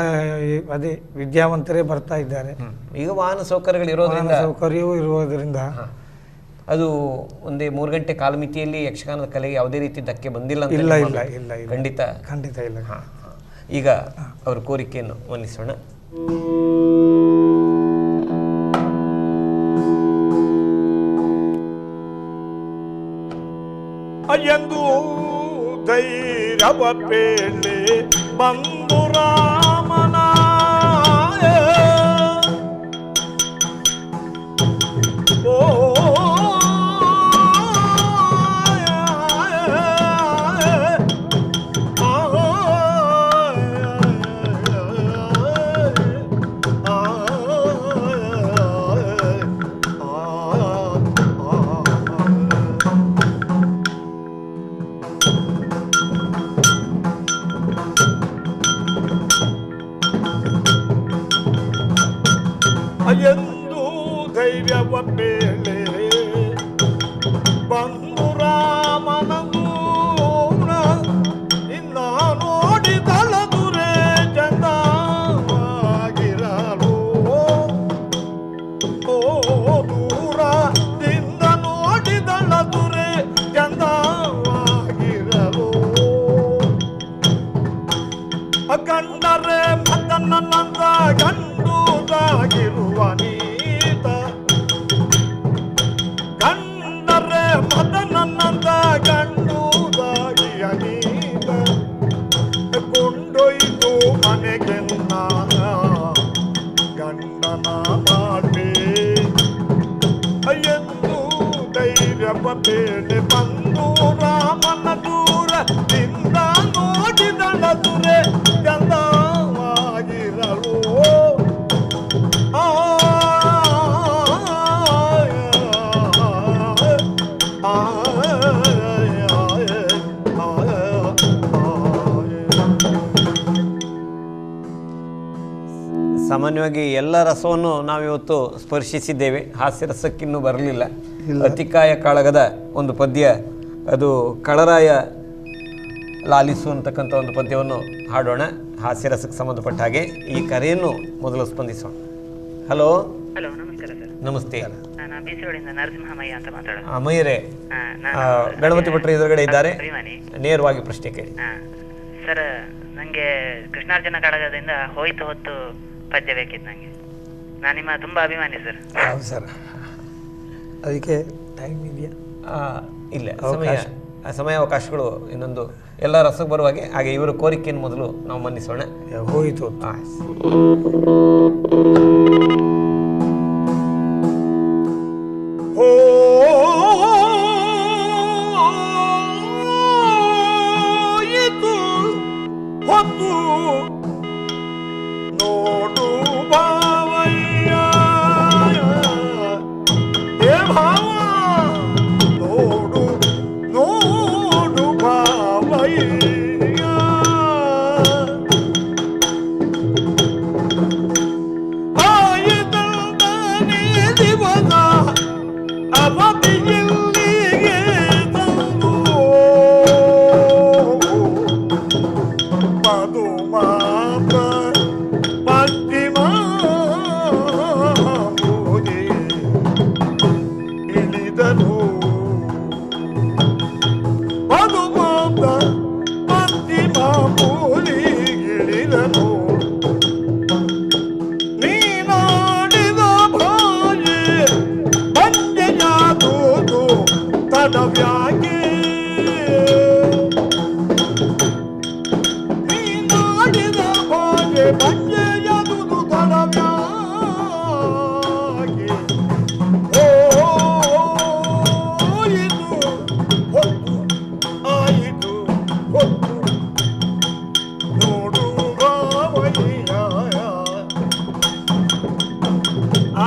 ಅದೇ ವಿದ್ಯಾವಂತರೇ ಬರ್ತಾ ಇದ್ದಾರೆ. ಈಗ ವಾಹನ ಸೌಕರ್ಯವೂ ಇರುವುದರಿಂದ ಅದು ಒಂದೇ 3 ಗಂಟೆ ಕಾಲಮಿತಿಯಲ್ಲಿ ಯಕ್ಷಗಾನದ ಕಲೆಗೆ ಯಾವುದೇ ರೀತಿ ಧಕ್ಕೆ ಬಂದಿಲ್ಲ. ಇಲ್ಲ, ಖಂಡಿತ ಇಲ್ಲ. ಈಗ ಅವರ ಕೋರಿಕೆಯನ್ನು ಮನ್ನಿಸೋಣ. ಎಂದು ಧೈರ್ಯವ ಬೇಳೆ ಬಂದು ರಾಮನ ಎಂದು ಧೈರ್ಯವ ಬೇಳೆ ಬಂದು ರಾಮನೂ ಇನ್ನ ನೋಡಿದಳದುರೆ ಚಂದವಾಗಿರಲು. ದೂರದಿಂದ ನೋಡಿದಳದುರೆ ಚಂದವಾಗಿರಲು. ಕಂಡರೆ ಮದನನಂದ ಗಂಡುದಾಗಿರುವ ನೀತ, ಕಂಡರೆ ಮದನನಂದ ಗಂಡುದಾಗಿಯ ನೀತ, ಕೊಂಡೊಯ್ದು ಮನೆಗೆ ಗಂಡನ ಮಾಡಿ ಎಂದು ಧೈರ್ಯವ ಬೇಳೆ ಬಂದು ರಾಮನ ದೂರದಿಂದ ನೋಡಿದಳದುರೆ ಚಂದವಾಗಿರಲು. ಸಾಮಾನ್ಯವಾಗಿ ಎಲ್ಲ ರಸವನ್ನು ನಾವಿವತ್ತು ಸ್ಪರ್ಶಿಸಿದ್ದೇವೆ. ಹಾಸ್ಯ ರಸಕ್ಕಿನ್ನೂ ಬರಲಿಲ್ಲ. ಅತಿಕಾಯ ಕಾಳಗದ ಒಂದು ಪದ್ಯ, ಅದು ಕಳರಾಯ ಲಾಲಿಸು ಅಂತಕ್ಕಂಥ ಒಂದು ಪದ್ಯವನ್ನು ಹಾಡೋಣ. ಹಾಸ್ಯರಸಕ್ಕೆ ಸಂಬಂಧಪಟ್ಟ ಹಾಗೆ ಈ ಕರೆಯನ್ನು ಮೊದಲು ಸ್ಪಂದಿಸೋಣ. ಹಲೋ. ನಮಸ್ಕಾರ ಸರ್. ನಮಸ್ತೆ. ನಾನು ಬಿಸಿರೋಡಿಂದ ನರಸಿಂಹಮಯ್ಯ ಅಂತ ಮಾತಾಡೋದು. ಅಮಯ್ಯರೇ, ಗಣಪತಿ ಭಟ್ರು ಎದುರುಗಡೆ ಇದ್ದಾರೆ, ನೇರವಾಗಿ ಪ್ರಶ್ನೆ ಕೇಳಿ. ಸರ್, ನನಗೆ ಕೃಷ್ಣಾರ್ಜುನ ಕಾಳಗದಿಂದ ಹೋಯ್ತು ಹೊತ್ತು ಪದ್ಯ ಬೇಕಿತ್ತು. ನನಗೆ ನಾನು ನಿಮ್ಮ ತುಂಬ ಅಭಿಮಾನಿ ಸರ್. ಹೌದು ಸರ್. ಅದಕ್ಕೆ ಟೈಮ್ ಇದೆಯಾ? ಇಲ್ಲ, ಸಮಯಾವಕಾಶಗಳು ಇನ್ನೊಂದು ಎಲ್ಲ ರಸಕ್ಕೆ ಬರುವಾಗೆ. ಹಾಗೆ ಇವರ ಕೋರಿಕೆಯನ್ನು ಮೊದಲು ನಾವು ಮನ್ನಿಸೋಣ. ಹೋಯಿತು. ಓ ಇಲ್ಲಿಗೆ ತಂದು ಪದುಮಾತ ಪಶ್ಚಿಮ ಮೂಲೆ ಇಳಿದನು ಪದುಮಾತ ಪಶ್ಚಿಮ ಮೂಲೆ ಇಳಿದನು ನೀನಾಡಿದ ಭಾಷೆ ಬಂಜೆಯಾದುದು ತಡವ್ಯಾಗೆ ನೀನಾಡಿದ ಭಾಷೆ ಬಂಜೆಯಾದುದು ತಡವ್ಯಾಗೆ ಇದು ಹೊತ್ತು ಆಯಿತು ಹೊತ್ತು ನೋಡುವವಯ್ಯ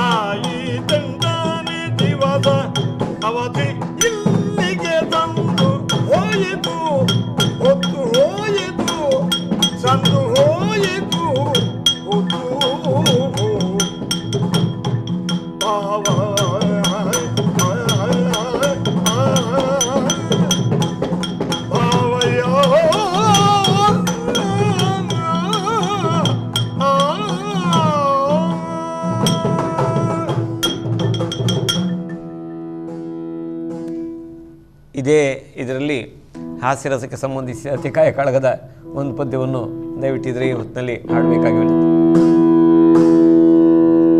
ಆಯಿತೆಂದಾನೆ ದಿವಸ ಅವಧಿ ಇಲ್ಲಿಗೆ ತಂದು ಹೋಯಿತು ಹೊತ್ತು ಹೋಯಿತು ಸಂದು ಹೋಯಿತು ಹೊತ್ತು ಭಾವ ಭಾವಯ್ಯ ಇದೇ ಇದರಲ್ಲಿ ಹಾಸ್ಯರಸಕ್ಕೆ ಸಂಬಂಧಿಸಿದ ಅತಿಕಾಯ ಕಾಳಗದ ಒಂದು ಪದ್ಯವನ್ನು ದಯವಿಟ್ಟು ಇದರ ಈ ಹೊತ್ತಿನಲ್ಲಿ ಹಾಡಬೇಕಾಗಿ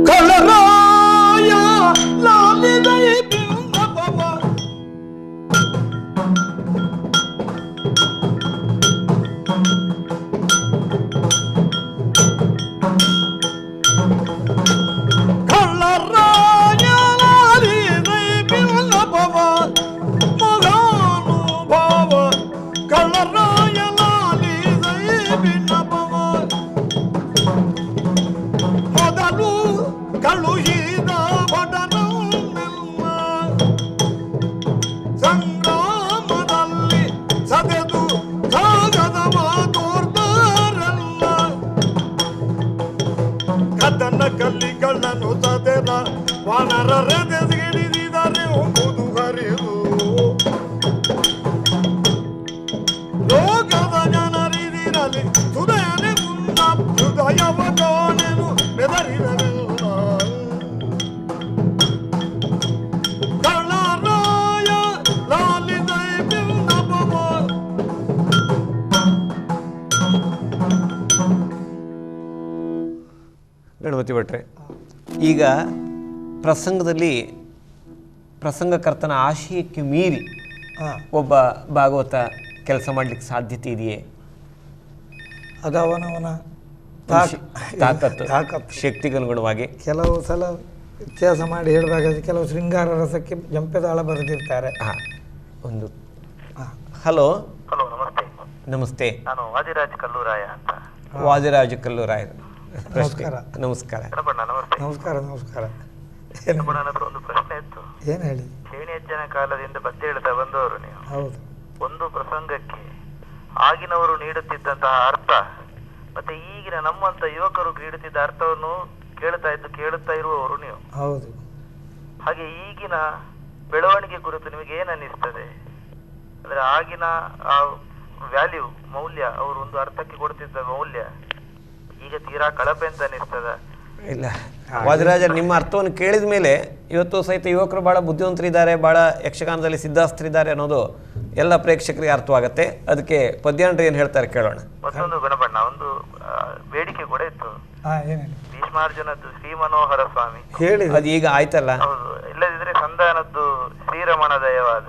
ಕಳರಾಯ ಲಾಲಿದೈ ಬಿಂಬವ ಕಳರಾಯ ಲಾಲಿದೈ ಬಿಂಬವ ಮಗಾನುಭಾವ ಕಳರಾಯ ಲಾಲಿದೈ ಬಿಂಬವ ಮೊದಲು ಕಳುಹಿದ ಭಟನನ್ನೆಲ್ಲ ಸಂಗ್ರಾಮದಲ್ಲಿ ಸದೆದು ಕಾಗದ ಮಾತೋರ್ದಾರೆಲ್ಲ ಕದನ ಕಲ್ಲಿಗಳನ್ನು ಸದೆದ ವಾನರರೆದೆಗಿಡಿದರೆ ಹೋಗುವುದು ಹರಿದು ಲೋಕದ ಜನರಿದಿರಲಿ ಸುಧನೆ ಮುನ್ನ ಹೃದಯವ ಕಾಣೆನು ಬೆದರಿರಲಿಲ್ಲ ಕಳರಾಯ ಲಾಲಿದೈ ಬಿಂಬವ ಗಣಪತಿ ಭಟ್ರೆ, ಈಗ ಪ್ರಸಂಗದಲ್ಲಿ ಪ್ರಸಂಗಕರ್ತನ ಆಶಯಕ್ಕೆ ಮೀರಿ ಒಬ್ಬ ಭಾಗವತ ಕೆಲಸ ಮಾಡಲಿಕ್ಕೆ ಸಾಧ್ಯತೆ ಇದೆಯೇ? ಅದು ಅವನವನ ತಾಕತ್ತು ಶಕ್ತಿಗನುಗುಣವಾಗಿ ಕೆಲವು ಸಲ ವ್ಯತ್ಯಾಸ ಮಾಡಿ ಹೇಳಬೇಕಾದ್ರೆ ಕೆಲವು ಶೃಂಗಾರ ರಸಕ್ಕೆ ಜಂಪೆದಾಳ ಬರೆದಿರ್ತಾರೆ. ಒಂದು ಹಲೋ ಹಲೋ, ನಮಸ್ತೆ. ನಮಸ್ತೆ, ನಾನು ವಾದಿರಾಜ್ ಕಲ್ಲೂರಾಯ ಅಂತ. ವಾದಿರಾಜ ಕಲ್ಲೂರಾಯ, ನಮಸ್ಕಾರ. ನಮಸ್ಕಾರ. ನಮಸ್ತೆ. ನಮಸ್ಕಾರ ನಮಸ್ಕಾರ. ನನ್ನ ಹತ್ರ ಒಂದು ಪ್ರಶ್ನೆ ಇತ್ತು. ಏನು ಹೇಳಿ? ಕ್ಷೇಣಿಯಜ್ಜನ ಕಾಲದಿಂದ ಪದ್ಯ ಹೇಳ್ತಾ ಬಂದವರು ನೀವು. ಹೌದು. ಒಂದು ಪ್ರಸಂಗಕ್ಕೆ ಆಗಿನವರು ನೀಡುತ್ತಿದ್ದಂತಹ ಅರ್ಥ ಮತ್ತೆ ಈಗಿನ ನಮ್ಮಂತ ಯುವಕರು ನೀಡುತ್ತಿದ್ದ ಅರ್ಥವನ್ನು ಕೇಳುತ್ತಾ ಇರುವವರು ನೀವು. ಹೌದು. ಹಾಗೆ ಈಗಿನ ಬೆಳವಣಿಗೆ ಕುರಿತು ನಿಮಗೆ ಏನ್ ಅನ್ನಿಸ್ತದೆ? ಅಂದ್ರೆ ಆಗಿನ ಆ ವ್ಯಾಲ್ಯೂ ಮೌಲ್ಯ, ಅವರು ಒಂದು ಅರ್ಥಕ್ಕೆ ಕೊಡ್ತಿದ್ದ ಮೌಲ್ಯ ಈಗ ತೀರಾ ಕಳಪೆ ಅಂತ ಅನ್ನಿಸ್ತದ? ಇಲ್ಲ, ವಾದಿರಾಜ, ನಿಮ್ಮ ಅರ್ಥವನ್ನು ಕೇಳಿದ ಮೇಲೆ ಇವತ್ತು ಸಹಿತ ಯುವಕರು ಭಾಳ ಬುದ್ಧಿವಂತರಿದ್ದಾರೆ, ಭಾಳ ಯಕ್ಷಗಾನದಲ್ಲಿ ಸಿದ್ಧಾಸ್ತರಿದ್ದಾರೆ ಅನ್ನೋದು ಎಲ್ಲ ಪ್ರೇಕ್ಷಕರಿಗೆ ಅರ್ಥವಾಗತ್ತೆ. ಅದಕ್ಕೆ ಪದ್ಯಾಂಡ್ರಿ ಏನು ಹೇಳ್ತಾರೆ ಕೇಳೋಣ. ಮತ್ತೊಂದು ಗುಣಬಣ್ಣ, ಒಂದು ಬೇಡಿಕೆ ಕೂಡ ಇತ್ತು. ಭೀಷ್ಮಾರ್ಜುನದ್ದು ಶ್ರೀ ಮನೋಹರ ಸ್ವಾಮಿ ಹೇಳಿ, ಅದು ಈಗ ಆಯ್ತಲ್ಲ. ಹೌದು, ಇಲ್ಲದಿದ್ರೆ ಸಂಧಾನದ್ದು ಶ್ರೀರಮಣ ದಯವಾದ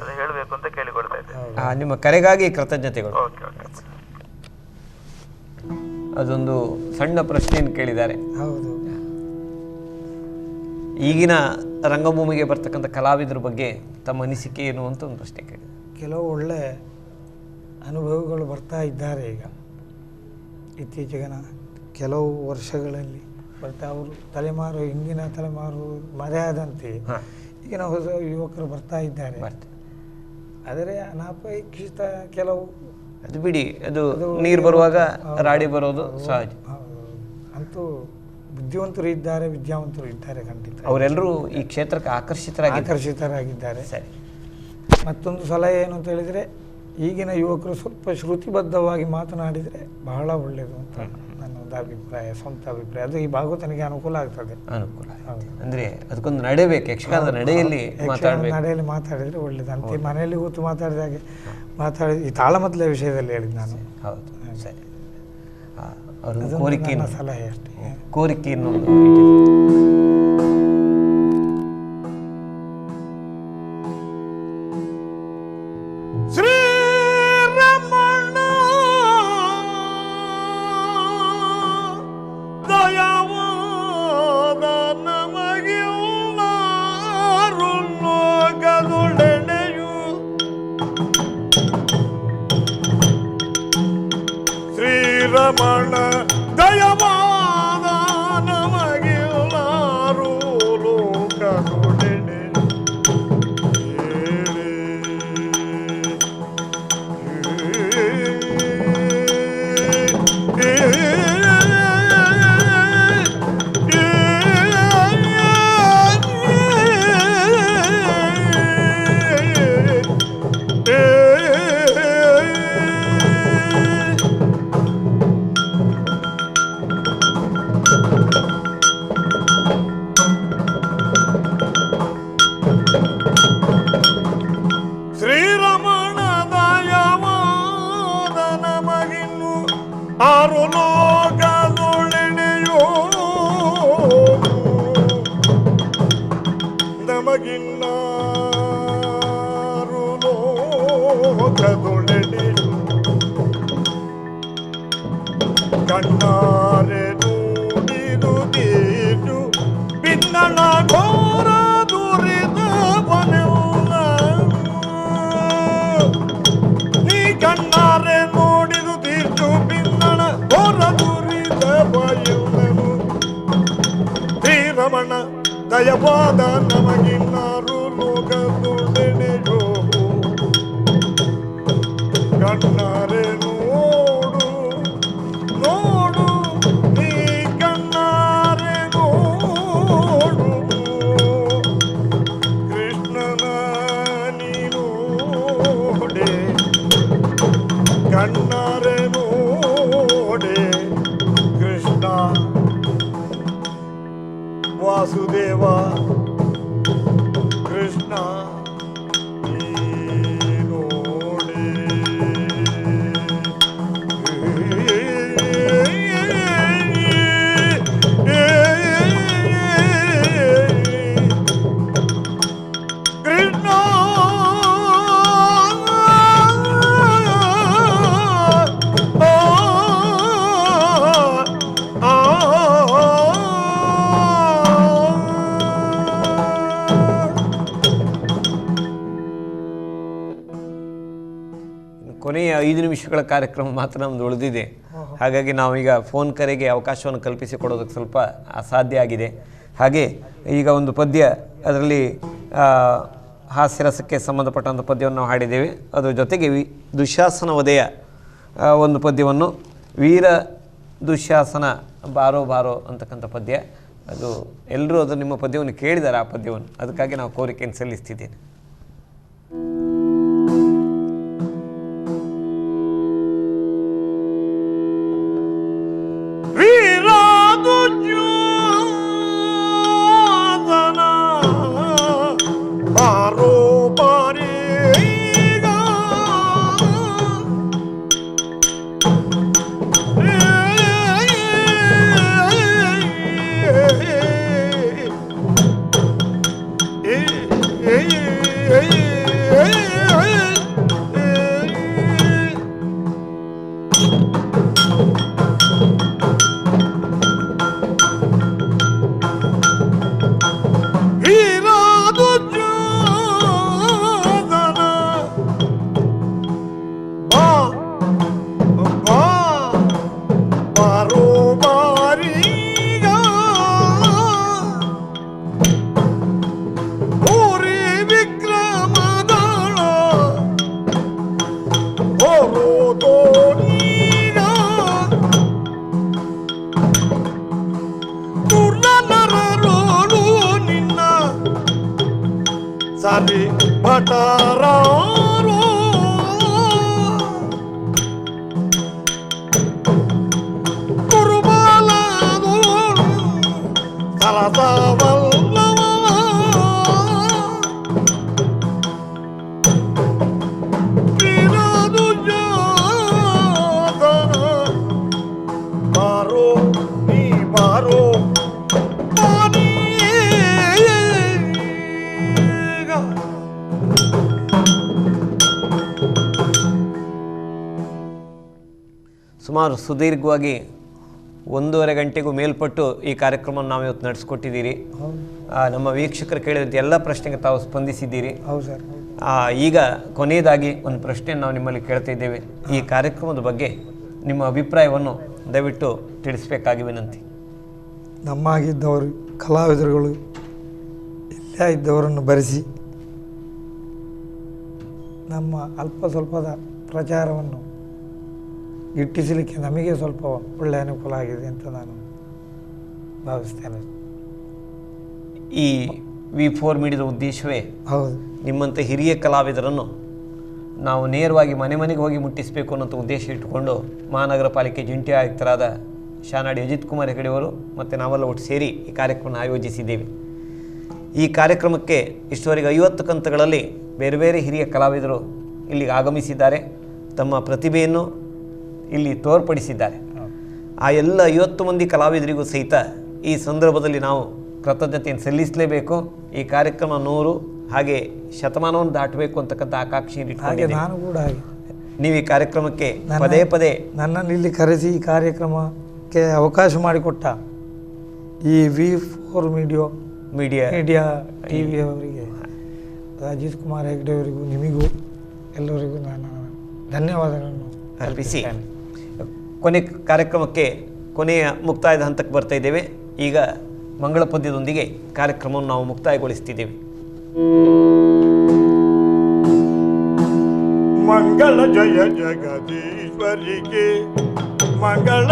ಅದು ಹೇಳ್ಬೇಕು ಅಂತ ಕೇಳಿಕೊಳ್ತಾ ಇದ್ದೆ. ನಿಮ್ಮ ಕರೆಗಾಗಿ ಕೃತಜ್ಞತೆಗಳು. ಅದೊಂದು ಸಣ್ಣ ಪ್ರಶ್ನೆಯನ್ನು ಕೇಳಿದ್ದಾರೆ. ಹೌದು. ಈಗಿನ ರಂಗಭೂಮಿಗೆ ಬರ್ತಕ್ಕಂಥ ಕಲಾವಿದರ ಬಗ್ಗೆ ತಮ್ಮ ಅನಿಸಿಕೆ ಏನು ಅಂತ ಒಂದು ಪ್ರಶ್ನೆ ಕೇಳಿದೆ. ಕೆಲವು ಒಳ್ಳೆ ಅನುಭವಗಳು ಬರ್ತಾ ಇದ್ದಾರೆ ಈಗ ಇತ್ತೀಚೆಗಿನ ಕೆಲವು ವರ್ಷಗಳಲ್ಲಿ ಬರ್ತಾ. ಅವರು ಹಿಂದಿನ ತಲೆಮಾರು ಮರೆಯಾದಂತೆ ಈಗಿನ ಹೊಸ ಯುವಕರು ಬರ್ತಾ ಇದ್ದಾರೆ. ಆದರೆ ಅನಾಪೇಕ್ಷಿತ ಕೆಲವು, ಅದು ಬಿಡಿ, ಅದು ನೀರು ಬರುವಾಗ ರಾಡಿ ಬರೋದು ಸಹಜ. ಅಂತೂ ಬುದ್ಧಿವಂತರು ಇದ್ದಾರೆ, ವಿದ್ಯಾವಂತರು ಇದ್ದಾರೆ ಖಂಡಿತ. ಅವರೆಲ್ಲರೂ ಈ ಕ್ಷೇತ್ರಕ್ಕೆ ಆಕರ್ಷಿತರಾಗಿದ್ದಾರೆ. ಸರಿ. ಮತ್ತೊಂದು ಸಲಹೆ ಏನು ಅಂತ ಹೇಳಿದರೆ, ಈಗಿನ ಯುವಕರು ಸ್ವಲ್ಪ ಶ್ರುತಿಬದ್ಧವಾಗಿ ಮಾತನಾಡಿದರೆ ಬಹಳ ಒಳ್ಳೆಯದು ಅಂತ ನನ್ನೊಂದು ಅಭಿಪ್ರಾಯ, ಸ್ವಂತ ಅಭಿಪ್ರಾಯ. ಅದು ಈ ಭಾಗವತನಿಗೆ ಅನುಕೂಲ ಆಗ್ತದೆ. ಅನುಕೂಲ ಅಂದರೆ ಅದಕ್ಕೊಂದು ನಡೆಯಬೇಕು, ಯಕ್ಷಗಾನದ ನಡೆಯಲ್ಲಿ ಮಾತಾಡಿದರೆ ಒಳ್ಳೆಯದು ಅಂತ. ಮನೆಯಲ್ಲಿ ಕೂತು ಮಾತಾಡಿದಾಗೆ ಈ ತಾಳಮದ್ದಲೆ ವಿಷಯದಲ್ಲಿ ಹೇಳಿದ್ದು ನಾನು. ಹೌದು, ಸರಿ. ಕೋರಿಕೆ ಸಲಹೆ ಅಷ್ಟೇ. ಕೋರಿಕೆಯನ್ನು ಶ್ರೀರಮಣ ದಯವಾದ ನಮಗಿಲ್ಲಾರು ಲೋಕದೊಡೆನೆಯು ಶ್ರೀರಮಣ ದಯವಾದ ನಮಗಿಲ್ಲಾರು ಲೋಕದೊಡೆನೆ ಶ್ರೀರಮಣ ದಯವಾದ ನಮಗಿನ್ನು ಆರು ಲೋಕದೊಳೆನೆಯೋ ನಮಗಿನ್ನಾರು ಲೋಕದೊಳೆನೆಯೋ ಕಣ್ಣಾರೆ ನುಡಿದು ತೀರು ಬಿನ್ನಣ ಘೋರ ದುರಿದವನೆಲ್ಲ ನೀ ಕಣ್ಣಾರೆ ನೋಡಿದು ತೀರ್ಚು ಬಿನ್ನಣ ಘೋರ ದುರಿದವನೆಲ್ಲನು ಶ್ರೀರಮಣ ದಯವಾದ ನಮಗಿನ್ನಾರು ಲೋಕದೊಡೆನೆಯೋ ಕಣ್ಣಾರೆ ನೋಡು ನೋಡು ನೀ ಕಣ್ಣಾರೆ ನೋಡು ಕೃಷ್ಣನ ನೀನೋಡೆ ಕಣ್ಣಾರೆ ನೋಡೆ ಕೃಷ್ಣ ವಾಸುದೇವ ಕೃಷ್ಣ ನೀನೋಡೆ ಕೃಷ್ಣ ಕೊನೆಯ 5 ನಿಮಿಷಗಳ ಕಾರ್ಯಕ್ರಮ ಮಾತ್ರ ನಮ್ದು ಉಳಿದಿದೆ. ಹಾಗಾಗಿ ನಾವೀಗ ಫೋನ್ ಕರೆಗೆ ಅವಕಾಶವನ್ನು ಕಲ್ಪಿಸಿಕೊಡೋದಕ್ಕೆ ಸ್ವಲ್ಪ ಅಸಾಧ್ಯ ಆಗಿದೆ. ಹಾಗೆ ಈಗ ಒಂದು ಪದ್ಯ, ಅದರಲ್ಲಿ ಹಾಸ್ಯರಸಕ್ಕೆ ಸಂಬಂಧಪಟ್ಟಂಥ ಪದ್ಯವನ್ನು ನಾವು ಹಾಡಿದ್ದೇವೆ. ಅದರ ಜೊತೆಗೆ ದುಶ್ಯಾಸನ ವಧೆಯ ಒಂದು ಪದ್ಯವನ್ನು, ವೀರ ದುಶ್ಯಾಸನ ಬಾರೋ ಬಾರೋ ಅಂತಕ್ಕಂಥ ಪದ್ಯ, ಅದು ಎಲ್ಲರೂ ಅದು ನಿಮ್ಮ ಪದ್ಯವನ್ನು ಕೇಳಿದ್ದಾರೆ, ಆ ಪದ್ಯವನ್ನು. ಅದಕ್ಕಾಗಿ ನಾವು ಕೋರಿಕೆಯನ್ನು ಸಲ್ಲಿಸ್ತಿದ್ದೇನೆ. ವಿಕ್ರಮ ಸರಿ ಭಟರಾರೋ ಕುರುಬಾಲನು ಸರಸವಲ್ಲವ ನೀನಾದು ಜಾತನ ಬಾರೋ ನೀ ಬಾರೋ ಸುಮಾರು ಸುದೀರ್ಘವಾಗಿ 1.5 ಗಂಟೆಗೂ ಮೇಲ್ಪಟ್ಟು ಈ ಕಾರ್ಯಕ್ರಮವನ್ನು ನಾವು ಇವತ್ತು ನಡೆಸ್ಕೊಟ್ಟಿದ್ದೀರಿ. ನಮ್ಮ ವೀಕ್ಷಕರು ಕೇಳಿದಂಥ ಎಲ್ಲ ಪ್ರಶ್ನೆಗೆ ತಾವು ಸ್ಪಂದಿಸಿದ್ದೀರಿ. ಹೌದು ಸರ್. ಈಗ ಕೊನೆಯದಾಗಿ ಒಂದು ಪ್ರಶ್ನೆಯನ್ನು ನಾವು ನಿಮ್ಮಲ್ಲಿ ಕೇಳ್ತಾ ಇದ್ದೇವೆ. ಈ ಕಾರ್ಯಕ್ರಮದ ಬಗ್ಗೆ ನಿಮ್ಮ ಅಭಿಪ್ರಾಯವನ್ನು ದಯವಿಟ್ಟು ತಿಳಿಸಬೇಕಾಗಿ ವಿನಂತಿ. ನಮ್ಮಾಗಿದ್ದವರು ಕಲಾವಿದರುಗಳು ಇಲ್ಲೇ ಇದ್ದವರನ್ನು ಬರೆಸಿ ನಮ್ಮ ಅಲ್ಪ ಸ್ವಲ್ಪದ ಪ್ರಚಾರವನ್ನು ಗಿಟ್ಟಿಸಲಿಕ್ಕೆ ನಮಗೆ ಸ್ವಲ್ಪ ಒಳ್ಳೆಯ ಅನುಕೂಲ ಆಗಿದೆ ಅಂತ ನಾನು ಭಾವಿಸ್ತೇನೆ. ಈ V4 ಮೀಡಿಯಾದ ಉದ್ದೇಶವೇ ಹೌದು, ನಿಮ್ಮಂಥ ಹಿರಿಯ ಕಲಾವಿದರನ್ನು ನಾವು ನೇರವಾಗಿ ಮನೆ ಮನೆಗೆ ಹೋಗಿ ಮುಟ್ಟಿಸಬೇಕು ಅನ್ನೋಂಥ ಉದ್ದೇಶ ಇಟ್ಟುಕೊಂಡು ಮಹಾನಗರ ಪಾಲಿಕೆ ಜಂಟಿ ಆಯುಕ್ತರಾದ ಶಾನಾಡಿ ಅಜಿತ್ ಕುಮಾರ್ ಹೆಗಡೆಯವರು ಮತ್ತು ನಾವೆಲ್ಲ ಒಟ್ಟು ಸೇರಿ ಈ ಕಾರ್ಯಕ್ರಮ ಆಯೋಜಿಸಿದ್ದೇವೆ. ಈ ಕಾರ್ಯಕ್ರಮಕ್ಕೆ ಇಷ್ಟವರೆಗೆ 50 ಕಂತುಗಳಲ್ಲಿ ಬೇರೆ ಬೇರೆ ಹಿರಿಯ ಕಲಾವಿದರು ಇಲ್ಲಿಗೆ ಆಗಮಿಸಿದ್ದಾರೆ, ತಮ್ಮ ಪ್ರತಿಭೆಯನ್ನು ಇಲ್ಲಿ ತೋರ್ಪಡಿಸಿದ್ದಾರೆ. ಆ ಎಲ್ಲ 50 ಮಂದಿ ಕಲಾವಿದರಿಗೂ ಸಹಿತ ಈ ಸಂದರ್ಭದಲ್ಲಿ ನಾವು ಕೃತಜ್ಞತೆಯನ್ನು ಸಲ್ಲಿಸಲೇಬೇಕು. ಈ ಕಾರ್ಯಕ್ರಮ 100 ಹಾಗೆ ಶತಮಾನವನ್ನು ದಾಟಬೇಕು ಅಂತಕ್ಕಂಥ ಆಕಾಂಕ್ಷೆಯನ್ನು ಇಟ್ಕೊಂಡಿದ್ದೇವೆ. ನಾನು ಕೂಡ ನೀವು ಈ ಕಾರ್ಯಕ್ರಮಕ್ಕೆ ಪದೇ ಪದೇ ನನ್ನನ್ನು ಇಲ್ಲಿ ಕರೆಸಿ ಈ ಕಾರ್ಯಕ್ರಮಕ್ಕೆ ಅವಕಾಶ ಮಾಡಿಕೊಟ್ಟ ಈ V4 ಮೀಡಿಯಾ TV ಅವರಿಗೆ, ಅಜಿತ್ ಕುಮಾರ್ ಹೆಗ್ಡೆ ಅವರಿಗೂ, ನಿಮಗೂ ಎಲ್ಲರಿಗೂ ನಾನು ಧನ್ಯವಾದಗಳನ್ನು ಅರ್ಪಿಸಿ ಕೊನೆ ಕಾರ್ಯಕ್ರಮಕ್ಕೆ ಕೊನೆಯ ಮುಕ್ತಾಯದ ಹಂತಕ್ಕೆ ಬರ್ತಾ ಇದ್ದೇವೆ. ಈಗ ಮಂಗಳ ಪದ್ಯದೊಂದಿಗೆ ಕಾರ್ಯಕ್ರಮವನ್ನು ನಾವು ಮುಕ್ತಾಯಗೊಳಿಸ್ತಿದ್ದೇವೆ. ಮಂಗಳ ಜಯ ಜಗದೀಶ್ವರಿಗೆ, ಮಂಗಳ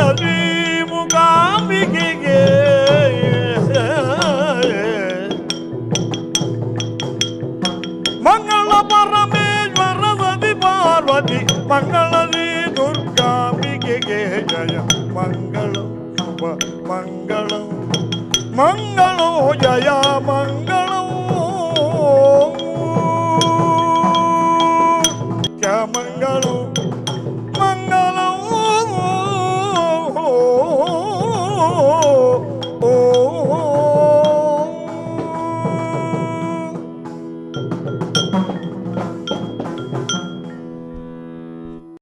ಮೂಕಾಂಬಿಕೆಗೆ, ಮಂಗಳ ಪರಮೇಶ್ವರವದಿ ಪಾರ್ವತಿ, ಮಂಗಳದಿ ದುರ್ಗಾಂಬಿಕೆಗೆ ಜಯ ಮಂಗಳ ಮಂಗಳ ಮಂಗಳೋ ಜಯ ಮಂಗಳ